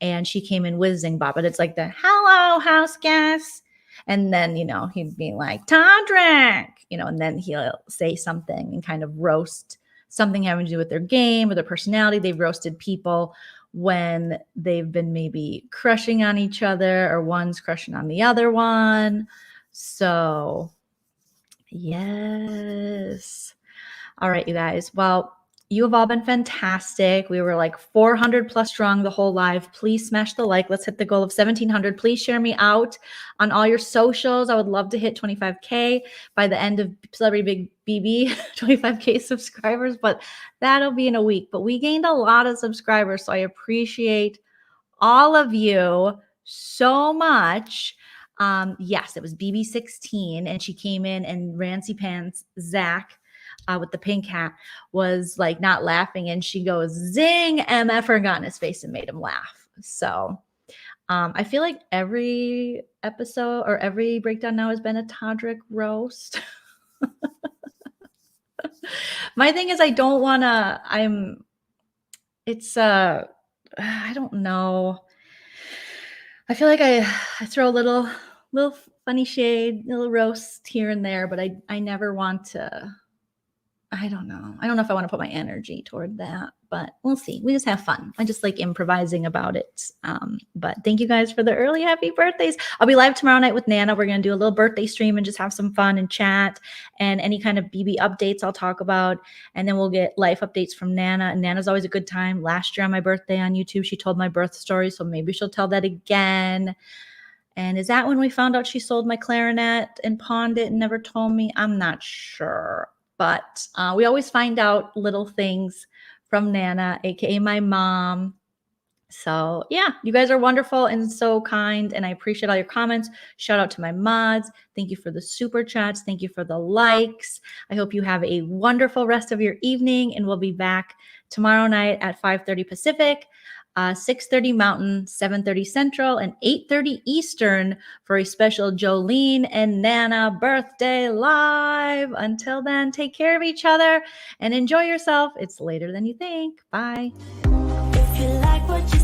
And she came in with Zingbot, but it's like the hello, house guests. And then, you know, he'd be like, Todrick, you know, and then he'll say something and kind of roast something having to do with their game or their personality. They've roasted people when they've been maybe crushing on each other, or one's crushing on the other one. So Yes. All right, you guys. Well, you have all been fantastic. We were like 400 plus strong the whole live. Please smash the like. Let's hit the goal of 1,700. Please share me out on all your socials. I would love to hit 25K by the end of Celebrity Big BB, 25K subscribers, but that'll be in a week. But we gained a lot of subscribers, so I appreciate all of you so much. Yes, it was BB16, and she came in, and Rancy Pants Zach with the pink hat was like not laughing, and she goes, "Zing!" MF got in his face and made him laugh. So I feel like every episode or every breakdown now has been a Todrick roast. My thing is, I don't want to. I don't know. I feel like I throw a little funny shade, a little roast here and there, but I never want to. I don't know. I don't know if I want to put my energy toward that, but we'll see. We just have fun. I just like improvising about it. But thank you guys for the early happy birthdays. I'll be live tomorrow night with Nana. We're going to do a little birthday stream and just have some fun and chat, and any kind of BB updates I'll talk about. And then we'll get life updates from Nana. And Nana's always a good time. Last year on my birthday on YouTube, she told my birth story. So maybe she'll tell that again. And is that when we found out she sold my clarinet and pawned it and never told me? I'm not sure. But we always find out little things from Nana, aka my mom. So yeah, you guys are wonderful and so kind, and I appreciate all your comments. Shout out to my mods. Thank you for the super chats. Thank you for the likes. I hope you have a wonderful rest of your evening, and we'll be back tomorrow night at 5:30 Pacific, 6:30 Mountain, 7:30 Central, and 8:30 Eastern for a special Joleen and Nana birthday live. Until then, take care of each other and enjoy yourself. It's later than you think. Bye. If you like what you